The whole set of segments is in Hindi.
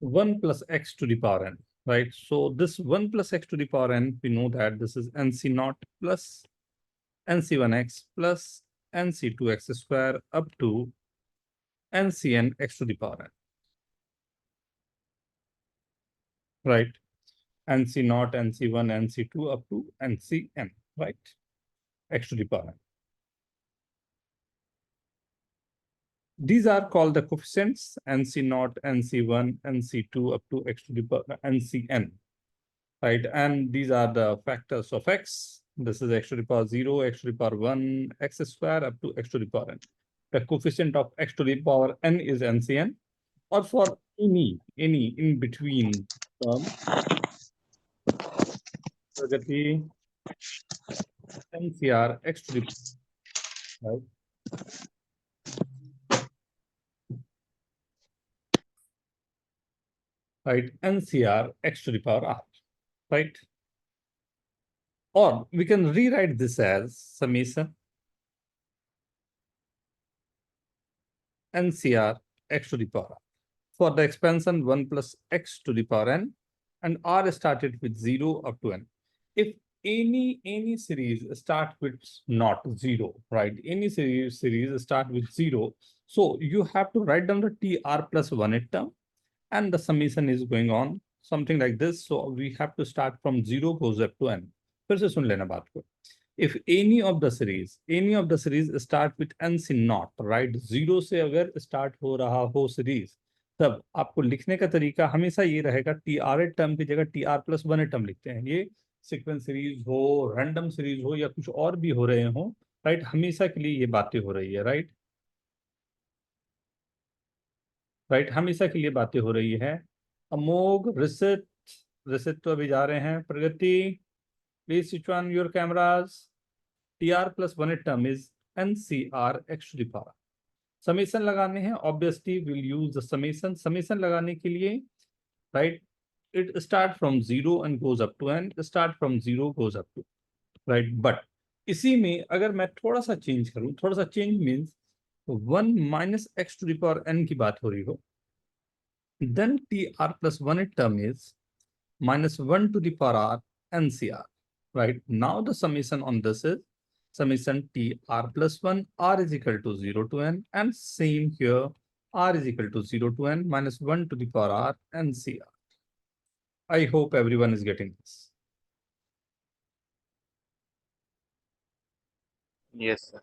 1 plus x to the power n, right? So this 1 plus x to the power n, we know that this is nc naught plus nc1x plus nc2x square up to ncn x to the power n, right? nc naught, nc1, nc2 up to ncn, right? X to the power n. These are called the coefficients nc naught, nc1, nc2 up to x to the power ncn, right? And these are the factors of x. This is x to the power 0, x to the power 1, x square up to x to the power n. The coefficient of x to the power n is ncn, or for any in between term, Pragati, ncr x to the power, right? Right, ncr x to the power r, right? Or we can rewrite this as summation ncr x to the power r. For the expansion 1 plus x to the power n, and r started with 0 up to n. If any series start with not 0, right? Any series start with 0. So you have to write down the tr plus 1 term, and the summation is going on something like this. So we have to start from 0 goes up to n. फिर से सुन लेना बात को. If any of the series start with nc naught, right? 0 से अगर start हो रहा हो series, तब आपको लिखने का तरीका हमेशा ये रहेगा, टी आर टर्म की जगह टी आर प्लस 1 टर्म लिखते हैं. ये सीक्वेंस सीरीज हो, रैंडम सीरीज हो, या कुछ और भी हो रहे हो, राइट? हमेशा के लिए ये बातें हो रही है, राइट? राइट, हमेशा के लिए बातें हो रही है. अमोघ, रिसित तो अभी जा रहे हैं. Pragati, please switch on your cameras. TR plus 1 term is NCR X to the power. Summation लगाने हैं, obviously will use the summation. Summation लगाने के लिए, right, it start from 0 and goes up to n, start from 0 goes up to, right? But इसी में अगर मैं थोड़ा सा चेंज करूं, थोड़ा सा change means 1 minus x to the power n की बात हो रही हो, then tr plus 1 term is minus 1 to the power r ncr, right? Now the summation on this is summation tr plus 1 r is equal to 0 to n, and same here, r is equal to 0 to n minus 1 to the power r ncr. I hope everyone is getting this. Yes, sir.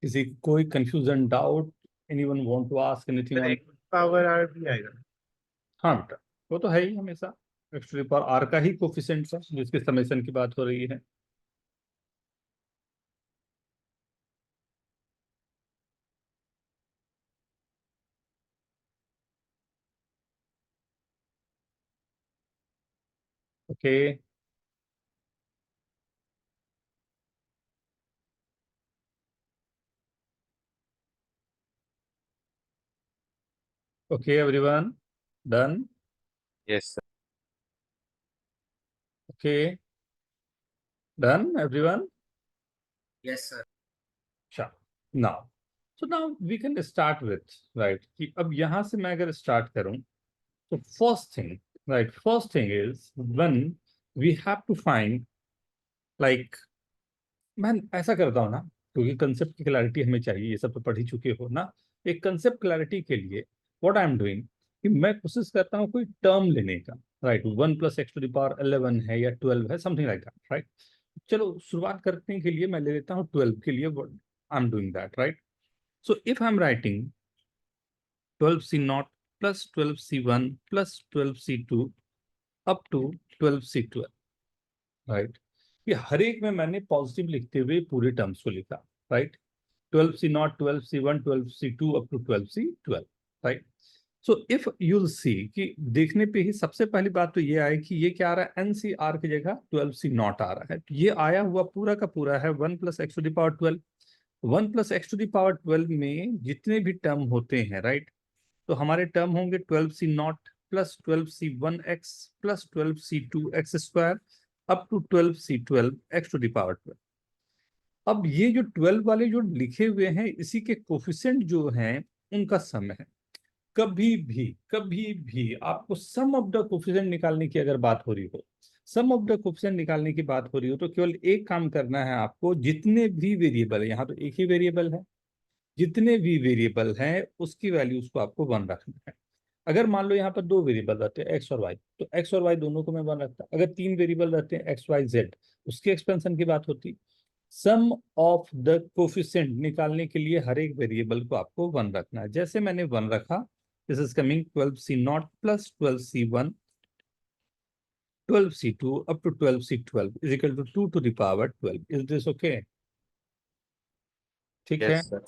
किसी कोई confusion, doubt, anyone want to ask anything on? Power R भी आएगा. हाँ बेटा, वो तो है ही हमेशा. X to the power R का ही कोफिशिएंट है जिसके समेशन की बात हो रही है. Okay, okay everyone, done? Yes, sir. Okay, done everyone? Yes, sir. अच्छा, now, so now we can start with, right, कि अब यहां से मैं अगर स्टार्ट करूं, तो first thing, right, first thing is when we have to find, like, मैं ऐसा करता हूँ ना, क्योंकि कंसेप्ट की क्लैरिटी हमें चाहिए, ये सब तो पढ़ ही चुके हो ना. एक कंसेप्ट क्लैरिटी के लिए व्हाट आई एम डूइंग, कि मैं कोशिश करता हूँ कोई टर्म लेने का, right? 1 plus x to the power 11 है या 12 है, समथिंग लाइक दैट, राइट? चलो शुरुआत करने के लिए मैं ले लेता हूँ 12 के लिए. I am doing that, right? So if I am writing 12c0 plus 12c1 plus 12c2 up to 12c12, right? ये हर एक में मैंने पॉजिटिव लिखते हुए पूरे टर्म्स को लिखा, right? 12c0, 12c1, 12c2 up to 12c12, right? So if you'll see कि देखने पे ही सबसे पहली बात तो ये आए कि ये क्या आ रहा है, एनसीआर की जगह 12c0 आ रहा है. तो ये आया हुआ पूरा का पूरा है 1 plus x to the power 12. 1 plus x to the power 12 में जितने भी टर्म होते हैं, राइट, तो हमारे टर्म होंगे 12c0 plus 12c1x plus 12c2x square up to 12c12 x to the power 12. अब ये जो 12 वाले जो लिखे हुए हैं, इसी के कोफिशिएंट जो हैं उनका सम है. कभी भी आपको सम ऑफ द कोफिशिएंट निकालने की अगर बात हो रही हो, सम ऑफ द कोफिशिएंट निकालने की बात हो रही हो, तो केवल एक काम करना है आपको, जितने भी वेरिएबल है, यहाँ तो एक ही वेरिएबल है, जितने भी वेरिएबल हैं उसकी वैल्यूज को आपको वन रखना है। अगर मान लो यहाँ पर दो वेरिएबल रहते हैं एक्स और वाई, तो एक्स और वाई दोनों को मैं वन रखता। अगर तीन वेरिएबल रहते हैं एक्स वाई जेड, उसकी एक्सपेंशन की बात होती। सम ऑफ द कोफिशिएंट निकालने के लिए हर एक वेरिएबल को आपको वन रखना है। जैसे मैंने वन रखा, this is coming 12c0 plus 12c1 12c2 up to 12c12 is equal to 2 to the power 12. Is this okay? ठीक है, Yes, sir.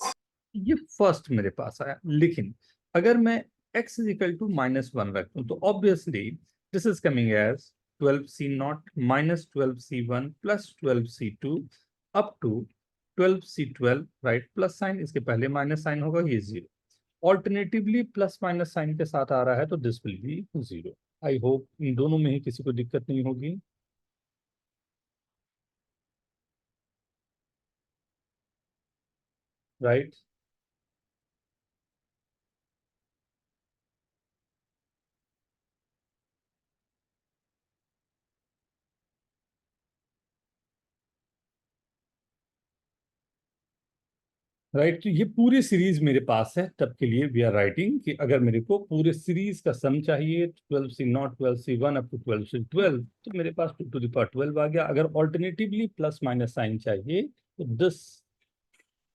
ये फर्स्ट मेरे पास आया। लेकिन अगर मैं x इज इक्वल टू -1 रख दूं, तो obviously this is coming as 12c0 minus 12c1 plus 12c2 up to 12c12, right. Plus sign, इसके पहले माइनस साइन होगा, ये zero. Alternatively plus minus sign के साथ आ रहा है, तो this will be zero. I hope इन दोनों में ही किसी को दिक्कत नहीं होगी, राइट। राइट, तो ये पूरी सीरीज मेरे पास है, तब के लिए वी आर राइटिंग कि अगर मेरे को पूरे सीरीज का सम चाहिए 12c0 12c1 up to 12c12, तो मेरे पास 2 to the power 12 आ गया। अगर ऑल्टरनेटिवली प्लस माइनस साइन चाहिए, तो this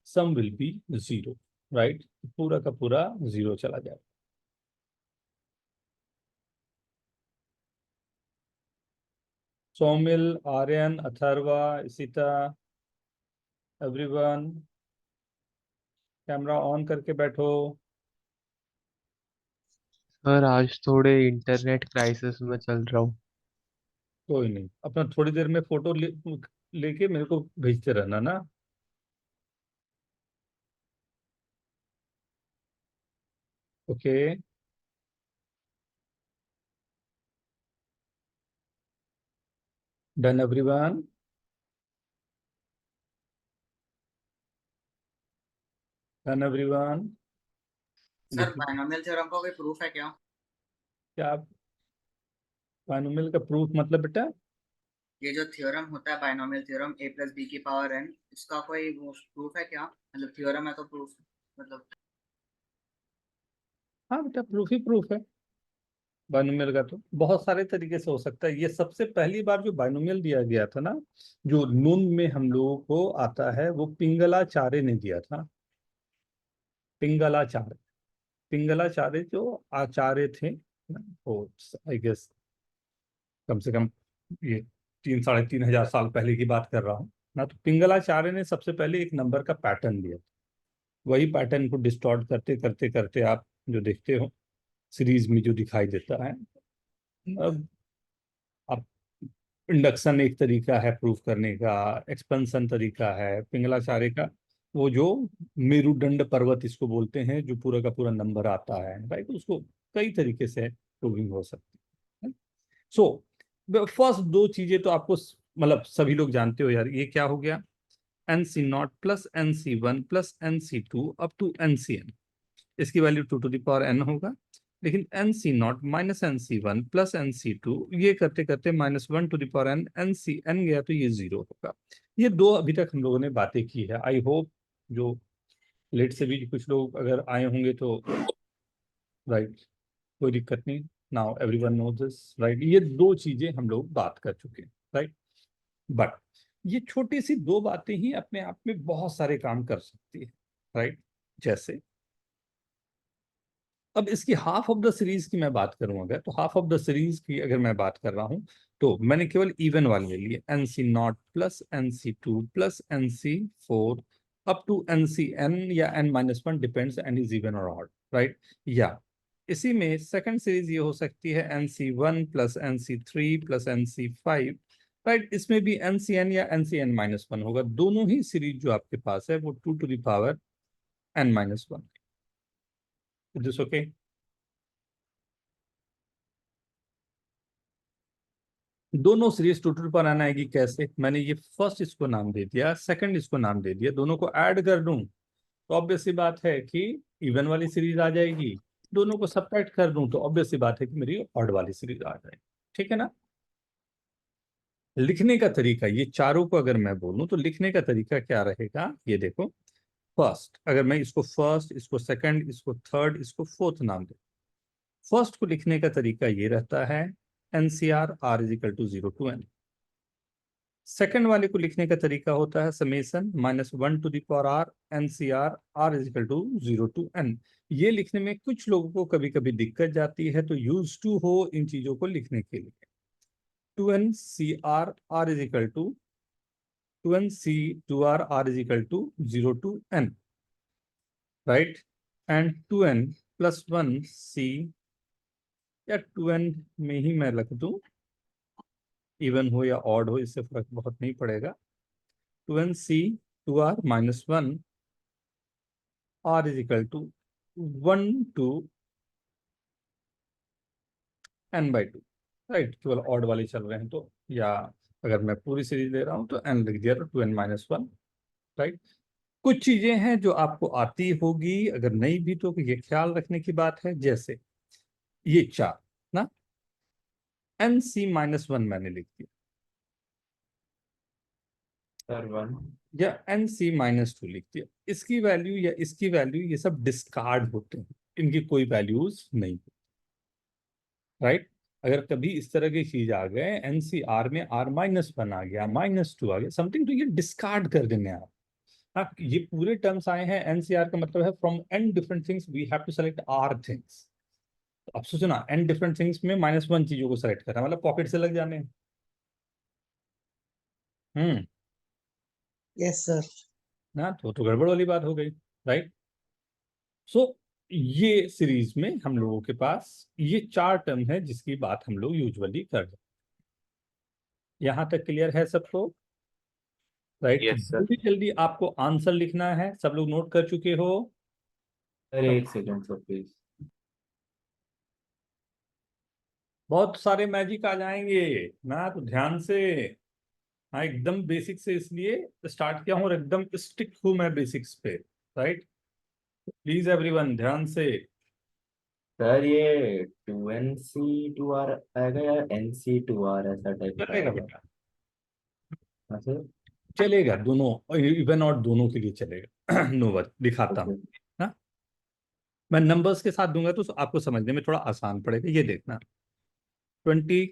sum will be zero, right. पूरा का पूरा जीरो चला जाएगा। Saumil, Aryan, Atharva, Ishita, everyone camera on करके बैठो। सर आज थोड़े इंटरनेट क्राइसिस में चल रहा हूँ। कोई नहीं, अपना थोड़ी देर में फोटो लेके मेरे को भेजते रहना ना। Okay, done everyone, done everyone. Sir binomial theorem का कोई प्रूफ है क्या? क्या बायनोमियल का प्रूफ मतलब बेटा? ये जो थ्योरम होता है binomial theorem a plus B की पावर n, इसका कोई प्रूफ है क्या? मतलब थ्योरम है तो प्रूफ मतलब। हाँ बेटा, प्रूफ ही प्रूफ है। बायनोमियल का तो बहुत सारे तरीके से हो सकता है। ये सबसे पहली बार जो बायनोमियल दिया गया था ना, जो नून में हम लोगों को आता है, वो पिंगलाचार्य ने दिया था। पिंगलाचार्य, पिंगलाचार्य जो आचार्य थे, वो आई गेस कम से कम ये 3 साढ़े 3 हजार साल पहले की बात कर रहा हूँ ना। तो पिंगलाचार्य ने सबसे पहले एक नंबर का पैटर्न दिया। वही पैटर्न को डिस्टॉर्ट करते करते करते आप जो देखते हो सीरीज में जो दिखाई देता है। अब आप, इंडक्शन एक तरीका है प्रूफ करने का, एक्सपेंशन तरीका है पिंगलाचार्य का। वो जो मेरुदंड पर्वत इसको बोलते हैं, जो पूरा का पूरा नंबर आता है, राइट। उसको कई तरीके से प्रूविंग हो सकती है। सो फर्स्ट दो चीजें तो आपको मतलब सभी लोग जानते हो यार। ये क्या हो गया, NC0 plus NC1 plus NC2 up to NCN, इसकी value 2 to the power n होगा। लेकिन NC0 minus NC1 plus NC2, ये करते करते -1 to the power n, NCN गया तो ये जीरो होगा। ये दो अभी तक हम लोगों ने बातें की है। आई होप जो लेट से भी कुछ लोग अगर आए होंगे तो, राइट, कोई दिक्कत नहीं। Now everyone know this, right. ये दो चीजें हम लोग बात कर चुके हैं, राइट। बट ये छोटी सी दो बातें ही अपने आप में बहुत सारे काम कर सकती है, राइट। जैसे अब इसकी हाफ ऑफ द सीरीज की मैं बात करूं अगर, तो हाफ ऑफ द सीरीज की अगर मैं बात कर रहा हूं, तो मैंने केवल इवन वाले ले लिए, NC0 plus NC2 plus NC4 up to NCN या n-1, depends n is even और ऑड, राइट। या इसी में सेकंड सीरीज ये हो सकती है NC1 plus NC3 plus NC5, right. इसमें भी NCN या NCN-1 होगा। दोनों ही सीरीज जो आपके पास है वो 2 to the power n-1। Is this okay? दोनों सीरीज टोटल पर आना आएगी कैसे? मैंने ये फर्स्ट इसको नाम दे दिया, सेकंड इसको नाम दे दिया, दोनों को ऐड कर दूं तो ऑब्वियस सी बात है कि इवन वाली सीरीज आ जाएगी, दोनों को सबट्रैक्ट कर दूं तो ऑब्वियस सी बात है कि मेरी ऑड वाली सीरीज आ जाएगी। ठीक है ना। लिखने का तरीका, ये चारों को अगर मैं बोलूं तो लिखने का तरीका क्या रहेगा, ये देखो। फर्स्ट, अगर मैं इसको फर्स्ट, इसको सेकंड, इसको थर्ड, इसको फोर्थ नाम दूं, फर्स्ट को लिखने का तरीका ये रहता है NCR R is equal to 0 to n। Second वाले को लिखने का तरीका होता है summation -1 to the power r NCR R is equal to 0 to n। ये लिखने में कुछ लोगों को कभी कभी दिक्कत जाती है, तो यूज टू हो इन चीजों को लिखने के लिए। 2n CR r is equal to 2n C 2r is equal to 0 to n, right. And 2n+1 C, या 2n में ही मैं रख दूं, इवन हो या ऑड हो इससे फर्क बहुत नहीं पड़ेगा। 2n C 2r-1 r is equal to 1 to n/2, right. केवल ऑड वाले चल रहे हैं तो, या अगर मैं पूरी सीरीज ले रहा हूं तो n लिख दिया तो 2n-1, राइट। कुछ चीजें हैं जो आपको आती होगी, अगर नहीं भी तो ये ख्याल रखने की बात है। जैसे ये चार ना, NC-1 मैंने लिख दिया, सर 1। या NC-2 लिख दिया। इसकी वैल्यू या इसकी वैल्यू ये सब डिस्कार्ड होते हैं, इनकी कोई वैल्यूज नहीं, राइट। अगर कभी इस तरह की चीज आ गए एनसीआर में R-1 आ गया, -2 आ गया समथिंग, तो ये डिस्कार्ड कर देंगे आप। हाँ, ये पूरे टर्म्स आए हैं एनसीआर का मतलब है from n different things we have to select R things. अब सोचो ना, n डिफरेंट थिंग्स में -1 चीजों को सेलेक्ट करना मतलब पॉकेट से लग जाने हैं। हम्म। Yes sir. ना तो गड़बड़ वाली बात हो गई, राइट। सो ये सीरीज में हम लोगों के पास ये चार टर्म है जिसकी बात हम लोग यूजुअली करते हैं। यहां तक क्लियर है सबको, राइट। तो यस सर। जल्दी जल्दी आपको आंसर लिखना है, सब लोग नोट कर चुके हो। सर एक सेकंड सर प्लीज। बहुत सारे मैजिक आ जाएंगे ना, तो ध्यान से। हाँ, एकदम बेसिक से इसलिए स्टार्ट किया हूँ और एकदम स्टिक हूँ मैं बेसिक्स पे, राइट। प्लीज एवरीवन ध्यान से। सर ये 2NC2R आएगा या NC2R ऐसा टाइप का चलेगा आएगा? बेटा, हाँ सर। चलेगा, दोनों इवन और दोनों के लिए चलेगा। नो वरी, दिखाता ओके। हूँ ना। मैं नंबर्स के साथ दूंगा तो आपको समझने में थोड़ा आसान पड़ेगा। ये देखना, 20,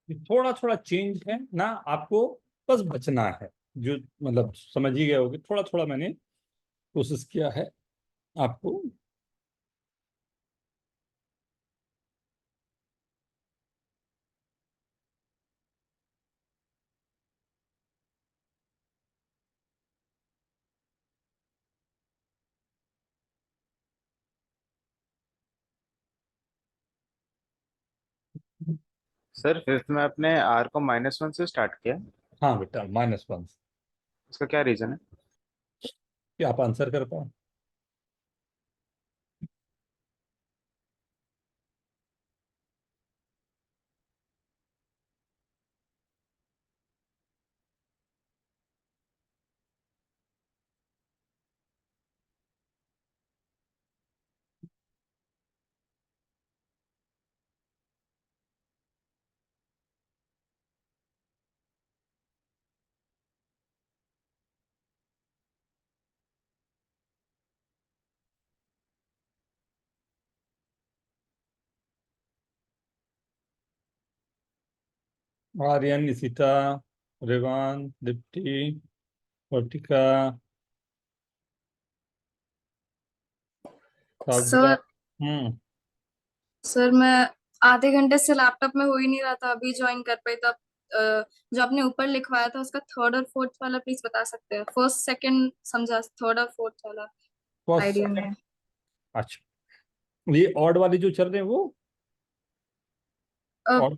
थोड़ा थोड़ा चेंज है ना आपको, बस बचना है। जो मतलब समझ ही गए होगे, थोड़ा थोड़ा मैंने कोशिश किया है आपको। सर फिफ्थ में आपने आर को -1 से स्टार्ट किया। हाँ बेटा, -1, उसका क्या रीजन है? कि आप आंसर कर पाओ। आर्यन, निशिता, रेवान, दीप्ति, वर्तिका, काव्या। सर सर मैं आधे घंटे से लैपटॉप में हो ही नहीं रहा था, अभी ज्वाइन कर पाई। तो जो आपने ऊपर लिखवाया था उसका थर्ड और फोर्थ वाला प्लीज बता सकते हैं? फर्स्ट सेकंड समझा, थर्ड और फोर्थ वाला फर्स्ट आइडिया सेकंड। में। अच्छा, ये ऑड वाले जो चल रहे हैं वो अ, ऑड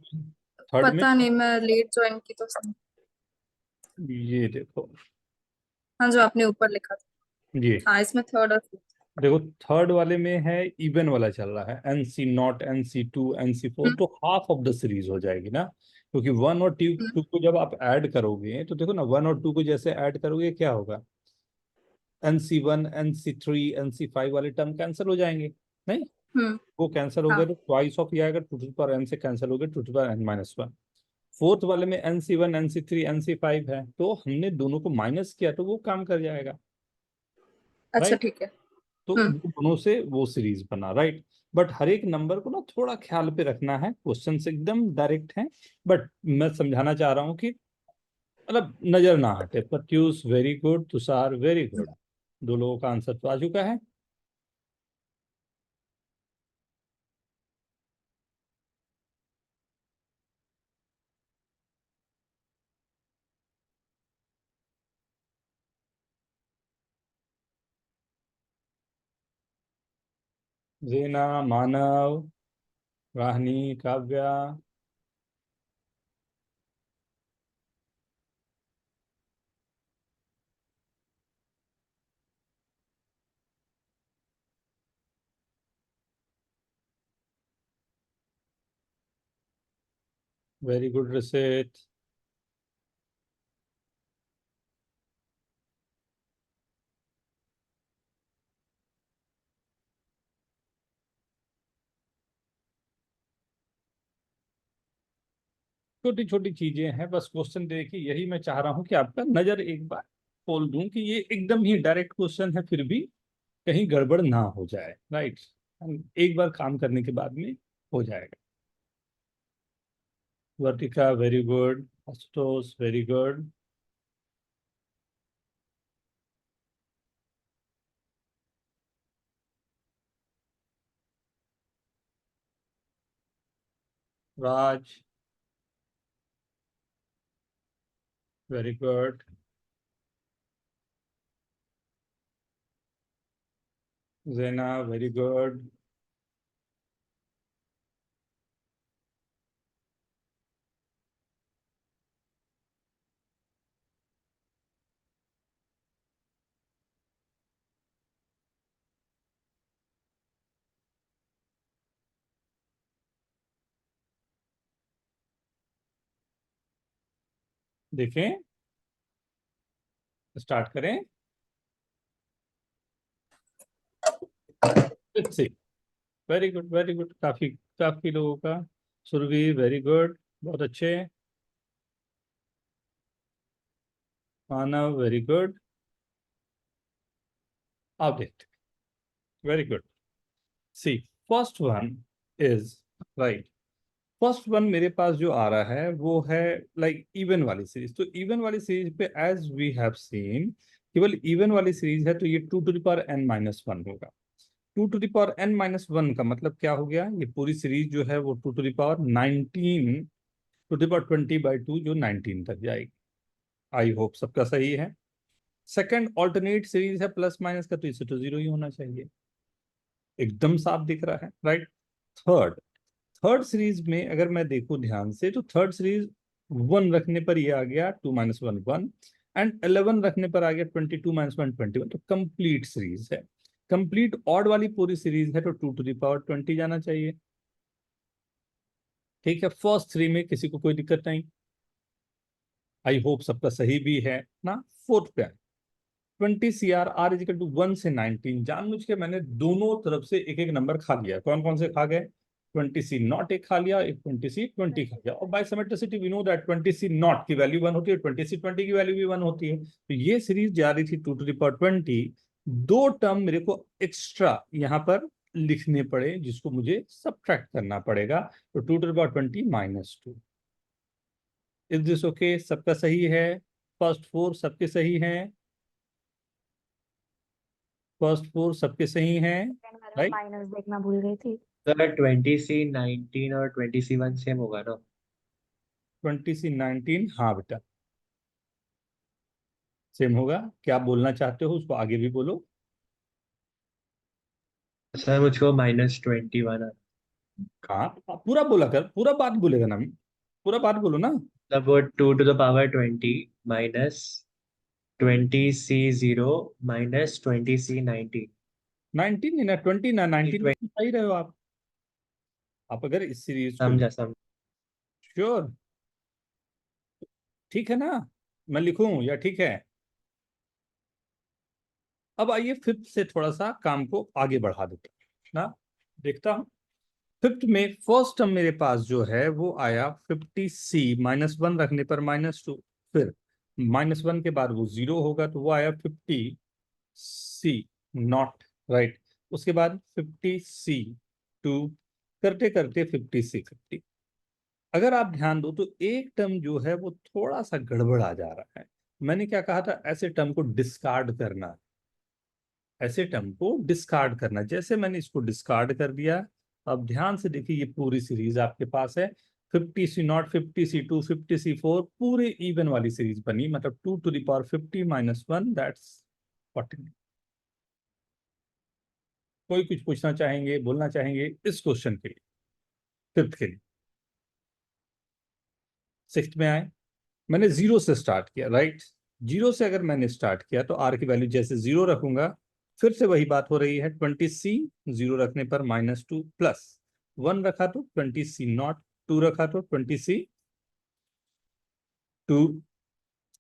थर्ड में। पता नहीं, मैं लेट ज्वाइन की तो ये देखो, हाँ, जो आपने ऊपर लिखा था। ये हाँ, इसमें थर्ड और फोर्थ। देखो, थर्ड वाले में है इवन वाला चल रहा है, NC0, NC2, NC4, हम्म, तो हाफ ऑफ द सीरीज हो जाएगी ना, क्योंकि वन और टू हम्म, टू को जब आप ऐड करोगे तो देखो ना, वन और टू को जैसे ऐड करोगे क्या होगा, NC1, NC3, NC5 वाले टर्म कैंसिल हो जाएंगे। नहीं, हम्म, वो कैंसिल हो गए हाँ, तो ट्वाइस ऑफ ये आएगा, 2 to the power n से कैंसिल हो गए, 2 to the power n-1। Fourth वाले में NC1, NC3, NC5 है, तो हमने दोनों को माइनस किया तो वो काम कर जाएगा। अच्छा राइट, ठीक है। तो हम्म, वो दोनों से वो सीरीज बना। राइट, बट हर एक नंबर को ना थोड़ा ख्याल पे रखना है, क्वेश्चन एकदम डायरेक्ट हैं, बट मैं समझाना चाह रहा हूँ कि मतलब नजर ना हटे। Pratyush very good, Tushar very good, दो लोगों का आंसर तो आ चुका है। जेना, मानव, Rahni, Kavya, very good reset. छोटी छोटी चीजें हैं, बस क्वेश्चन देखिए, यही मैं चाह रहा हूं कि आपका नजर एक बार खोल दूं कि ये एकदम ही डायरेक्ट क्वेश्चन है, फिर भी कहीं गड़बड़ ना हो जाए। राइट, एक बार काम करने के बाद में हो जाएगा। Vartika very good, Ashutosh very good, Raj very good, Jena very good, देखें, स्टार्ट करें। वेरी गुड, वेरी गुड, काफी काफी लोगों का। सुरभि वेरी गुड, बहुत अच्छे। Manav very good. आप देखते, very good. See, first one is right. First one मेरे पास जो आ रहा है वो है लाइक इवन वाली सीरीज। तो इवन वाली सीरीज पे एज वी हैव सीन, केवल इवन वाली सीरीज है तो ये 2 to the power n-1 होगा। 2 to the power n-1 का मतलब क्या हो गया, ये पूरी सीरीज जो है वो 2 to the power 19 to the power 20/2 जो 19 तक जाएगी। आई होप सबका सही है। सेकंड ऑल्टरनेट सीरीज है प्लस माइनस का, तो इसे तो जीरो ही होना चाहिए, एकदम साफ दिख रहा है। राइट, थर्ड थर्ड सीरीज में अगर मैं देखूं ध्यान से, तो थर्ड सीरीज 1 रखने पर ये आ गया 2 - 1 1, एंड 11 रखने पर आ गया 22 - 1 21, तो कंप्लीट सीरीज है। कंप्लीट ऑड वाली पूरी सीरीज है तो 2 to the power 20 जाना चाहिए। ठीक है, फर्स्ट थ्री में किसी को कोई दिक्कत नहीं। आई होप सबका सही भी है ना। फोर्थ पे 20 CR R = 1 से 19, जानबूझ के मैंने दोनों तरफ से एक एक नंबर खा लिया। कौन कौन से खा गए, 20C0 एक खा लिया, एक 20C20 खा लिया। और by symmetricity we know that 20C0 की वैल्यू 1 होती है, 20C20 की वैल्यू भी 1 होती है। तो ये सीरीज जा रही थी 2 to the power 20। दो टर्म मेरे को एक्स्ट्रा यहाँ पर लिखने पड़े, जिसको मुझे सब्ट्रैक्ट करना पड़ेगा। तो 2 to the power 20 - 2, is this okay? सबका सही है? फर्स्ट फोर सबके सही हैं? फर्स्ट फोर सबके सही हैं, राइट? माइनस देखना भूल गई थी। सर 20C19 और 20C1 सेम होगा ना? 20C19, हाँ बेटा सेम होगा। क्या बोलना चाहते हो उसको आगे भी बोलो। सर मुझको -21 कहाँ? पूरा बोला कर, पूरा बात बोलेगा ना, पूरा बात बोलो ना। मतलब वो 2 to the power 20 minus 20C0 minus 20C19। 19 नहीं ना, 20 ना, 19 में सही रहे हो आप अगर इस सीरीज को। समझा समझा। श्योर? ठीक है ना? मैं लिखूं या ठीक है? अब आइए फिफ्थ से थोड़ा सा काम को आगे बढ़ा देते हैं ना। देखता हूं फिफ्थ में फर्स्ट टर्म मेरे पास जो है वो आया 50C, -1 रखने पर -2, फिर -1 के बाद वो 0 होगा तो वो आया 50C0, राइट। उसके बाद 50C2, करते करते 50C50। अगर आप ध्यान दो तो एक टर्म जो है वो थोड़ा सा गड़बड़ आ जा रहा है। मैंने क्या कहा था? ऐसे टर्म को डिस्कार्ड करना, ऐसे टर्म को डिस्कार्ड करना। जैसे मैंने इसको डिस्कार्ड कर दिया, अब ध्यान से देखिए ये पूरी सीरीज आपके पास है। 50C0, 50C2, 50C4 पूरे इवन वाली सीरीज बनी, मतलब 2 to the power 50 - 1 दैट्स 40। कोई कुछ पूछना चाहेंगे, बोलना चाहेंगे इस क्वेश्चन के लिए, फिफ्थ के लिए? सिक्स्थ में आए, मैंने जीरो से स्टार्ट किया, राइट। जीरो से अगर मैंने स्टार्ट किया तो आर की वैल्यू जैसे जीरो रखूंगा, फिर से वही बात हो रही है। 20C, जीरो रखने पर -2, प्लस 1 रखा तो 20C0, 2 रखा तो 20C2,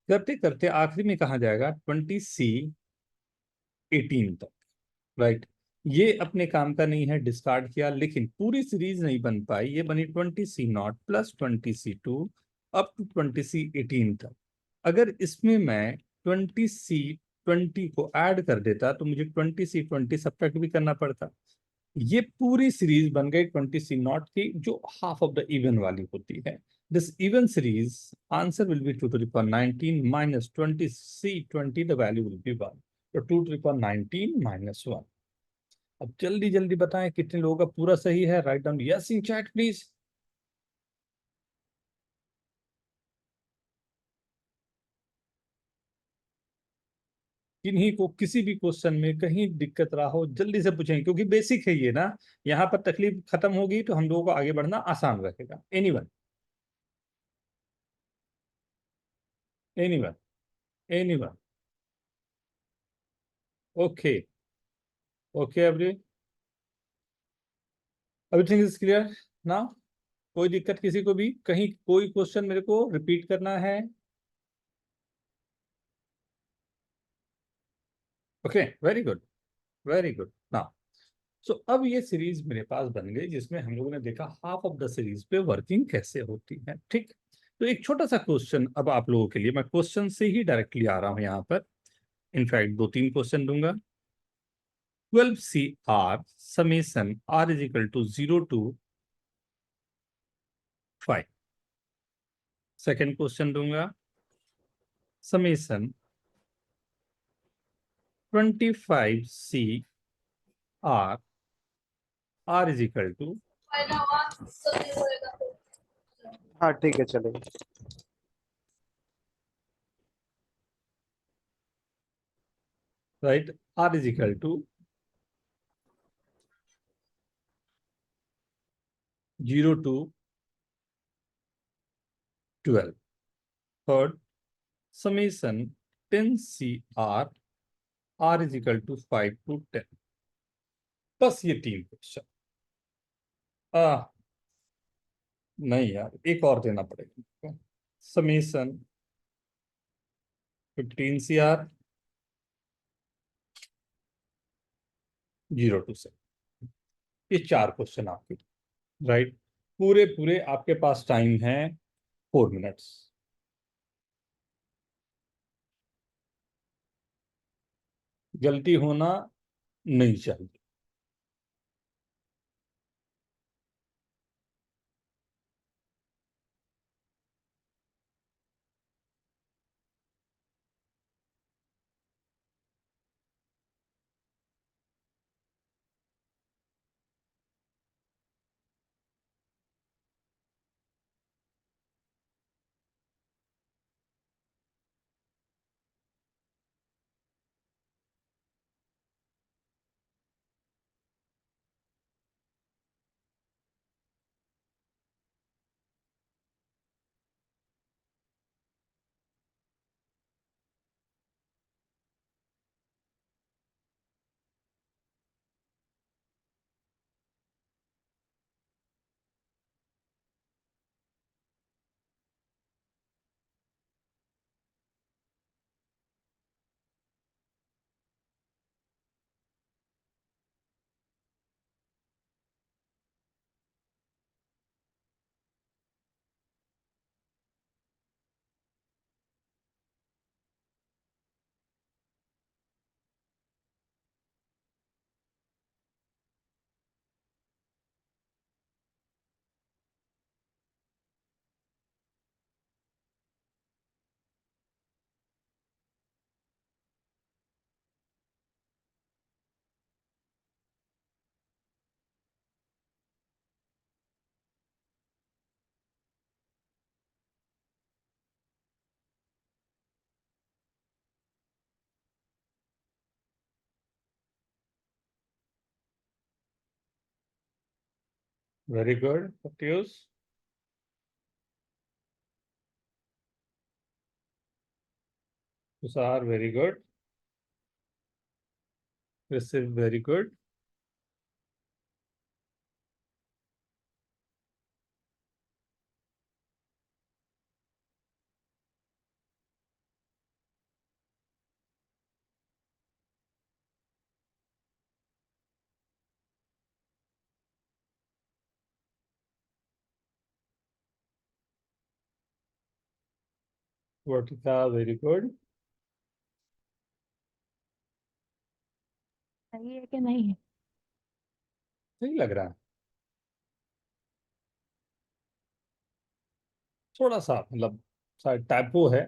करते करते आखिरी में कहा जाएगा 20C18 तक, राइट। ये अपने काम का नहीं है, डिस्कार्ड किया, लेकिन पूरी सीरीज नहीं बन पाई। ये बनी 20C0 plus 20C2 up to 20C18 तक। अगर इसमें मैं 20C20 को ऐड कर देता तो मुझे 20C20 सब्ट्रैक्ट भी करना पड़ता। ये पूरी सीरीज बन गई 20C0 की, जो हाफ ऑफ द इवन वाली होती है। This even series answer will be 2 to the power 19 minus 20C20, the value will be 1, तो 2 to the power 19 - 1। अब जल्दी जल्दी बताएं कितने लोगों का पूरा सही है? Write down yes in chat please. किन्हीं को किसी भी क्वेश्चन में कहीं दिक्कत रहा हो जल्दी से पूछें, क्योंकि बेसिक है ये ना। यहाँ पर तकलीफ खत्म होगी तो हम लोगों को आगे बढ़ना आसान रहेगा। Anyone, anyone, anyone? Okay, okay everything is clear ना? कोई दिक्कत किसी को भी? कहीं कोई क्वेश्चन मेरे को रिपीट करना है? Okay, very good, very good ना। सो अब ये सीरीज मेरे पास बन गई जिसमें हम लोगों ने देखा हाफ ऑफ द सीरीज पे वर्किंग कैसे होती है, ठीक। तो एक छोटा सा क्वेश्चन अब आप लोगों के लिए, मैं क्वेश्चन से ही डायरेक्टली आ रहा हूं यहाँ पर। इनफैक्ट 2-3 क्वेश्चन दूंगा। 12CR summation R is equal to 0 to 5। Second question दूंगा, summation 25CR R is equal to, हाँ ठीक है चलेगा। Right, R is equal to 0 to 12। Third, summation 10CR R is equal to 5 to 10। बस ये 3 क्वेश्चन। नहीं यार, एक और देना पड़ेगा। Summation 15CR 0 to 7। ये 4 क्वेश्चन आपके, राइट। पूरे पूरे आपके पास टाइम है 4 मिनट्स। गलती होना नहीं चाहिए। Very good. Proteus. Tushar, very good. Rishiv, very good. Vartika, very good. सही है कि नहीं? सही लग रहा है, थोड़ा सा मतलब शायद टाइपो है,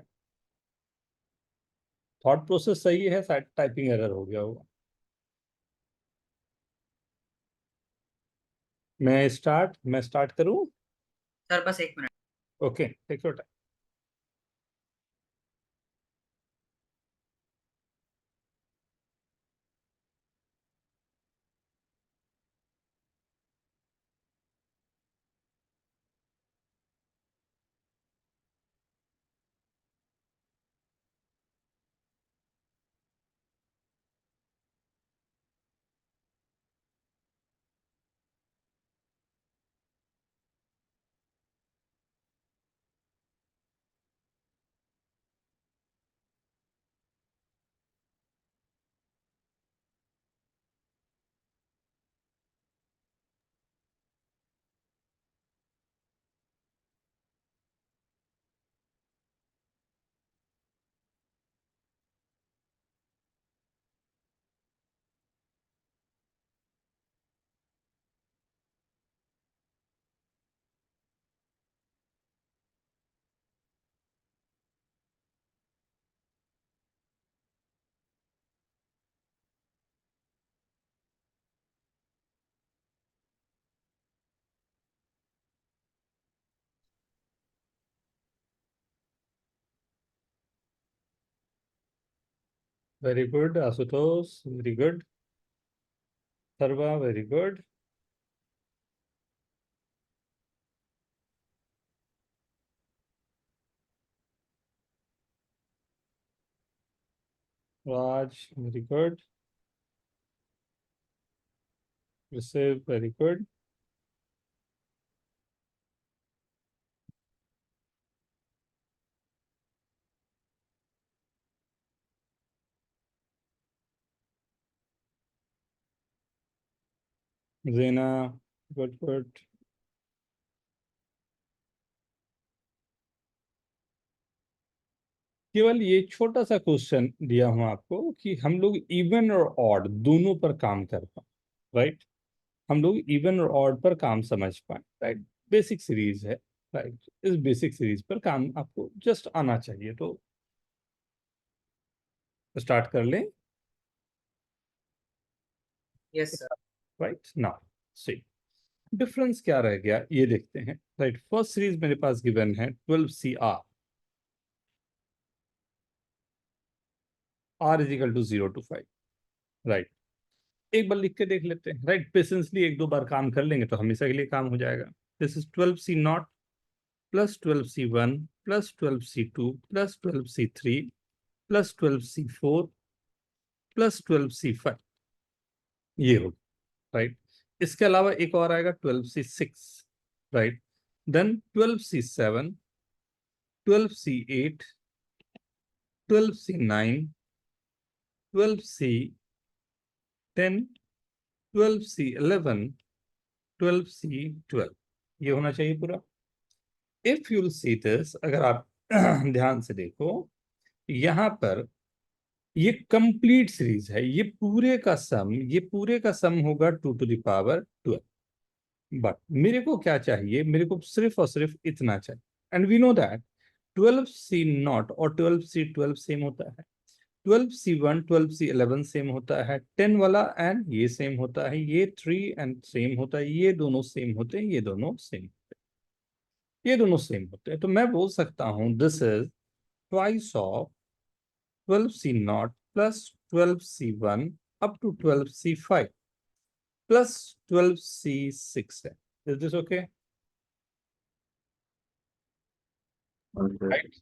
थॉट प्रोसेस सही है, शायद टाइपिंग एरर हो गया होगा। मैं स्टार्ट करूं? सर बस 1 मिनट। Okay, take your time. Very good Ashutosh, very good. Sarva, very good. Raj, very good. Rishiv, very good. Zena, good, good. केवल ये छोटा सा क्वेश्चन दिया हूं आपको कि हम लोग इवन और ऑड दोनों पर काम कर पाए, राइट? हम लोग इवन और ऑड पर काम समझ पाए, राइट? बेसिक सीरीज है, राइट? इस बेसिक सीरीज पर काम आपको जस्ट आना चाहिए, तो स्टार्ट कर लें। Yes sir. Right now see difference क्या रह गया ये देखते हैं, राइट? फर्स्ट सीरीज मेरे पास गिवन है 12CR, R is equal to 0 to 5, right? एक बार लिख के देख लेते हैं, राइट? पेशेंसली एक दो बार काम कर लेंगे तो हमेशा के लिए काम हो जाएगा। This is 12C0 plus 12C1 plus 12C2 plus 12C3 plus 12C4 plus 12C5, ये होगा, राइट? इसके अलावा एक और आएगा 12C6, right? Then 12C7, 12C8, 12C9, 12C10, 12C11, 12C12, ये होना चाहिए पूरा। इफ यूल सी दिस, अगर आप ध्यान से देखो, यहां पर ये कंप्लीट सीरीज है, ये पूरे का सम होगा 2 to the power 12। बट मेरे को क्या चाहिए? मेरे को सिर्फ और सिर्फ इतना चाहिए, and we know that 12C0 और 12C12 सेम होता है, 12C1 12C11 सेम होता है, 10 वाला एंड ये सेम होता है, ये 3 एंड सेम होता है, ये दोनों सेम होते हैं, ये दोनों सेम, ये दोनों सेम होते हैं। तो मैं बोल सकता हूं this is twice of 12C0 plus 12C1 up to 12C5 plus 12C6 है, Is this okay? Right.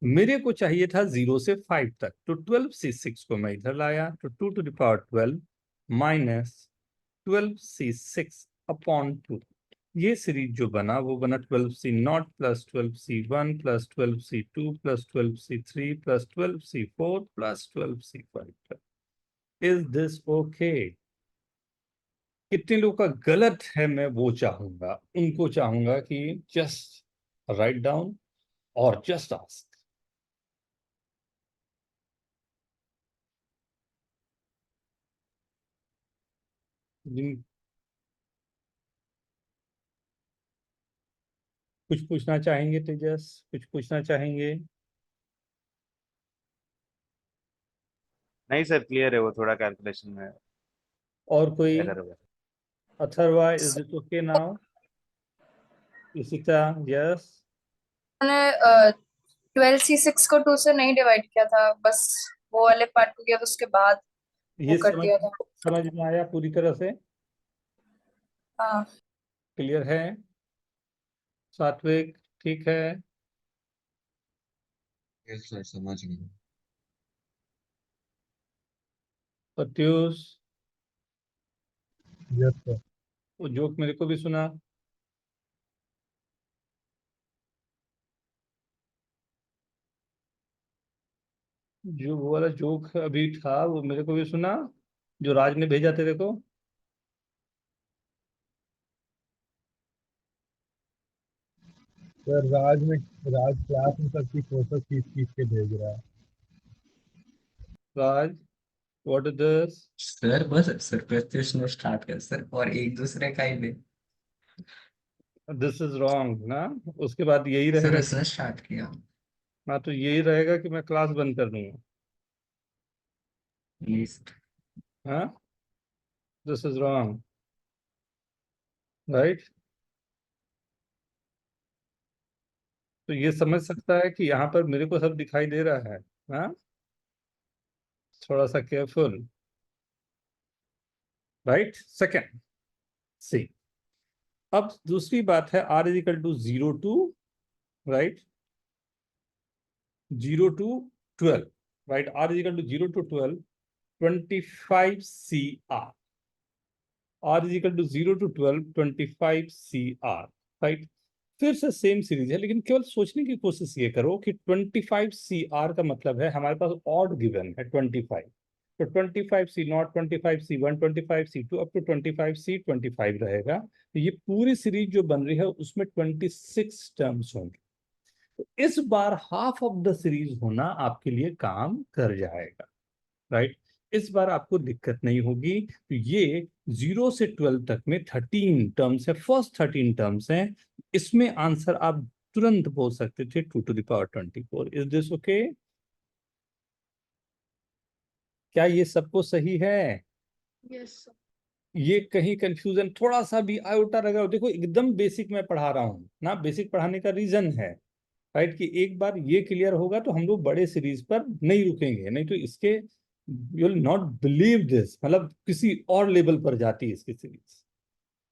मेरे को चाहिए था 0 से 5 तक, तो 12c6 को मैं इधर लाया, तो 2 to the power 12 minus 12c6 upon 2। ये सीरीज जो बना वो बना 12c0 plus 12c1 plus 12c2 plus 12c3 plus 12c4 plus 12c5। Is this okay? कितने लोग का गलत है मैं वो चाहूंगा, उनको चाहूंगा कि जस्ट राइट डाउन और जस्ट आस्क। कुछ पूछना चाहेंगे तेजस? कुछ पूछना चाहेंगे? नहीं सर, क्लियर है, वो थोड़ा कैलकुलेशन में और कोई? एरर हुआ। Atharva, is it okay now? Ishita, yes? मैंने 12c6 को 2 से नहीं डिवाइड किया था, बस वो वाले पार्ट को किया, उसके बाद ये वो कर दिया था। समझ में आया पूरी तरह से? हाँ क्लियर है? सात्विक ठीक है? यस सर, समझ गए। Pratyush, yes sir. वो जोक मेरे को भी सुना। जो वो वाला जोक अभी था वो मेरे को भी सुना, जो राज ने भेजा तेरे को। सर राज क्लास में सबकी फोटो खींच खींच के भेज रहा है। राज, व्हाट इज दिस? सर बस सर प्रत्युष ने स्टार्ट कर सर, और एक दूसरे का ही ले। दिस इज रॉन्ग ना? उसके बाद यही सर रहेगा। सर स्टार्ट किया। हाँ, तो यही रहेगा कि मैं क्लास बंद कर दूंगा। प्लीज। हाँ, दिस इज रॉन्ग, राइट? तो ये समझ सकता है कि यहाँ पर मेरे को सब दिखाई दे रहा है। हाँ, थोड़ा सा केयरफुल, राइट? सेकेंड सी। अब दूसरी बात है r is equal to 0 to, right, 0 to 12, right? r is equal to 0 to 12, 25 CR। r is equal to 0 to 12, 25 CR, right? फिर से सेम सीरीज है, लेकिन केवल सोचने की कोशिश ये करो कि 25 CR का मतलब है हमारे पास ऑड गिवन है 25, तो 25 C0, 25 C1, 25 C2 up to 25 C25 रहेगा। तो ये पूरी सीरीज जो बन रही है उसमें 26 टर्म्स होंगे। तो इस बार हाफ ऑफ द सीरीज होना आपके लिए काम कर जाएगा, राइट? इस बार आपको दिक्कत नहीं होगी। तो ये 0 से 12 तक में 13 टर्म्स है, फर्स्ट 13 टर्म्स हैं। इसमें आंसर आप तुरंत बोल सकते थे 2 to the power 24। Is this okay? क्या ये सबको सही है? यस ये कहीं कंफ्यूजन थोड़ा सा भी आयोटा लगा? देखो एकदम बेसिक मैं पढ़ा रहा हूँ ना, बेसिक पढ़ाने का रीजन है, राइट, कि एक बार ये क्लियर होगा तो हम लोग बड़े सीरीज पर नहीं रुकेंगे, नहीं तो इसके you will not believe this, मतलब किसी और लेवल पर जाती है इसकी series,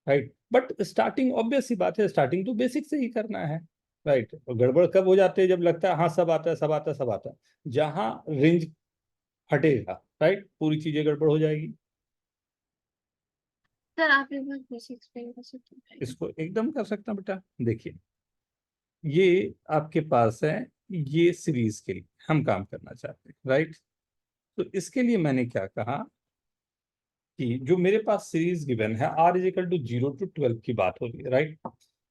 right? But starting obvious सी बात है, स्टार्टिंग तो बेसिक से ही करना है, राइट? और गड़बड़ कब हो जाते हैं? जब लगता है हाँ सब आता है, सब आता है, सब आता है, जहां रेंज हटेगा, राइट, पूरी चीजें गड़बड़ हो जाएगी। सर, आप एक बार बेसिक एक्सप्लेन कर सकते हैं? इसको एकदम कर सकता हूं बेटा। देखिए, ये आपके पास है, ये सीरीज के लिए हम काम करना चाहते हैं, राइट? तो इसके लिए मैंने क्या कहा कि जो मेरे पास सीरीज गिवन है r is equal to 0 to 12 की बात हो रही है, राइट?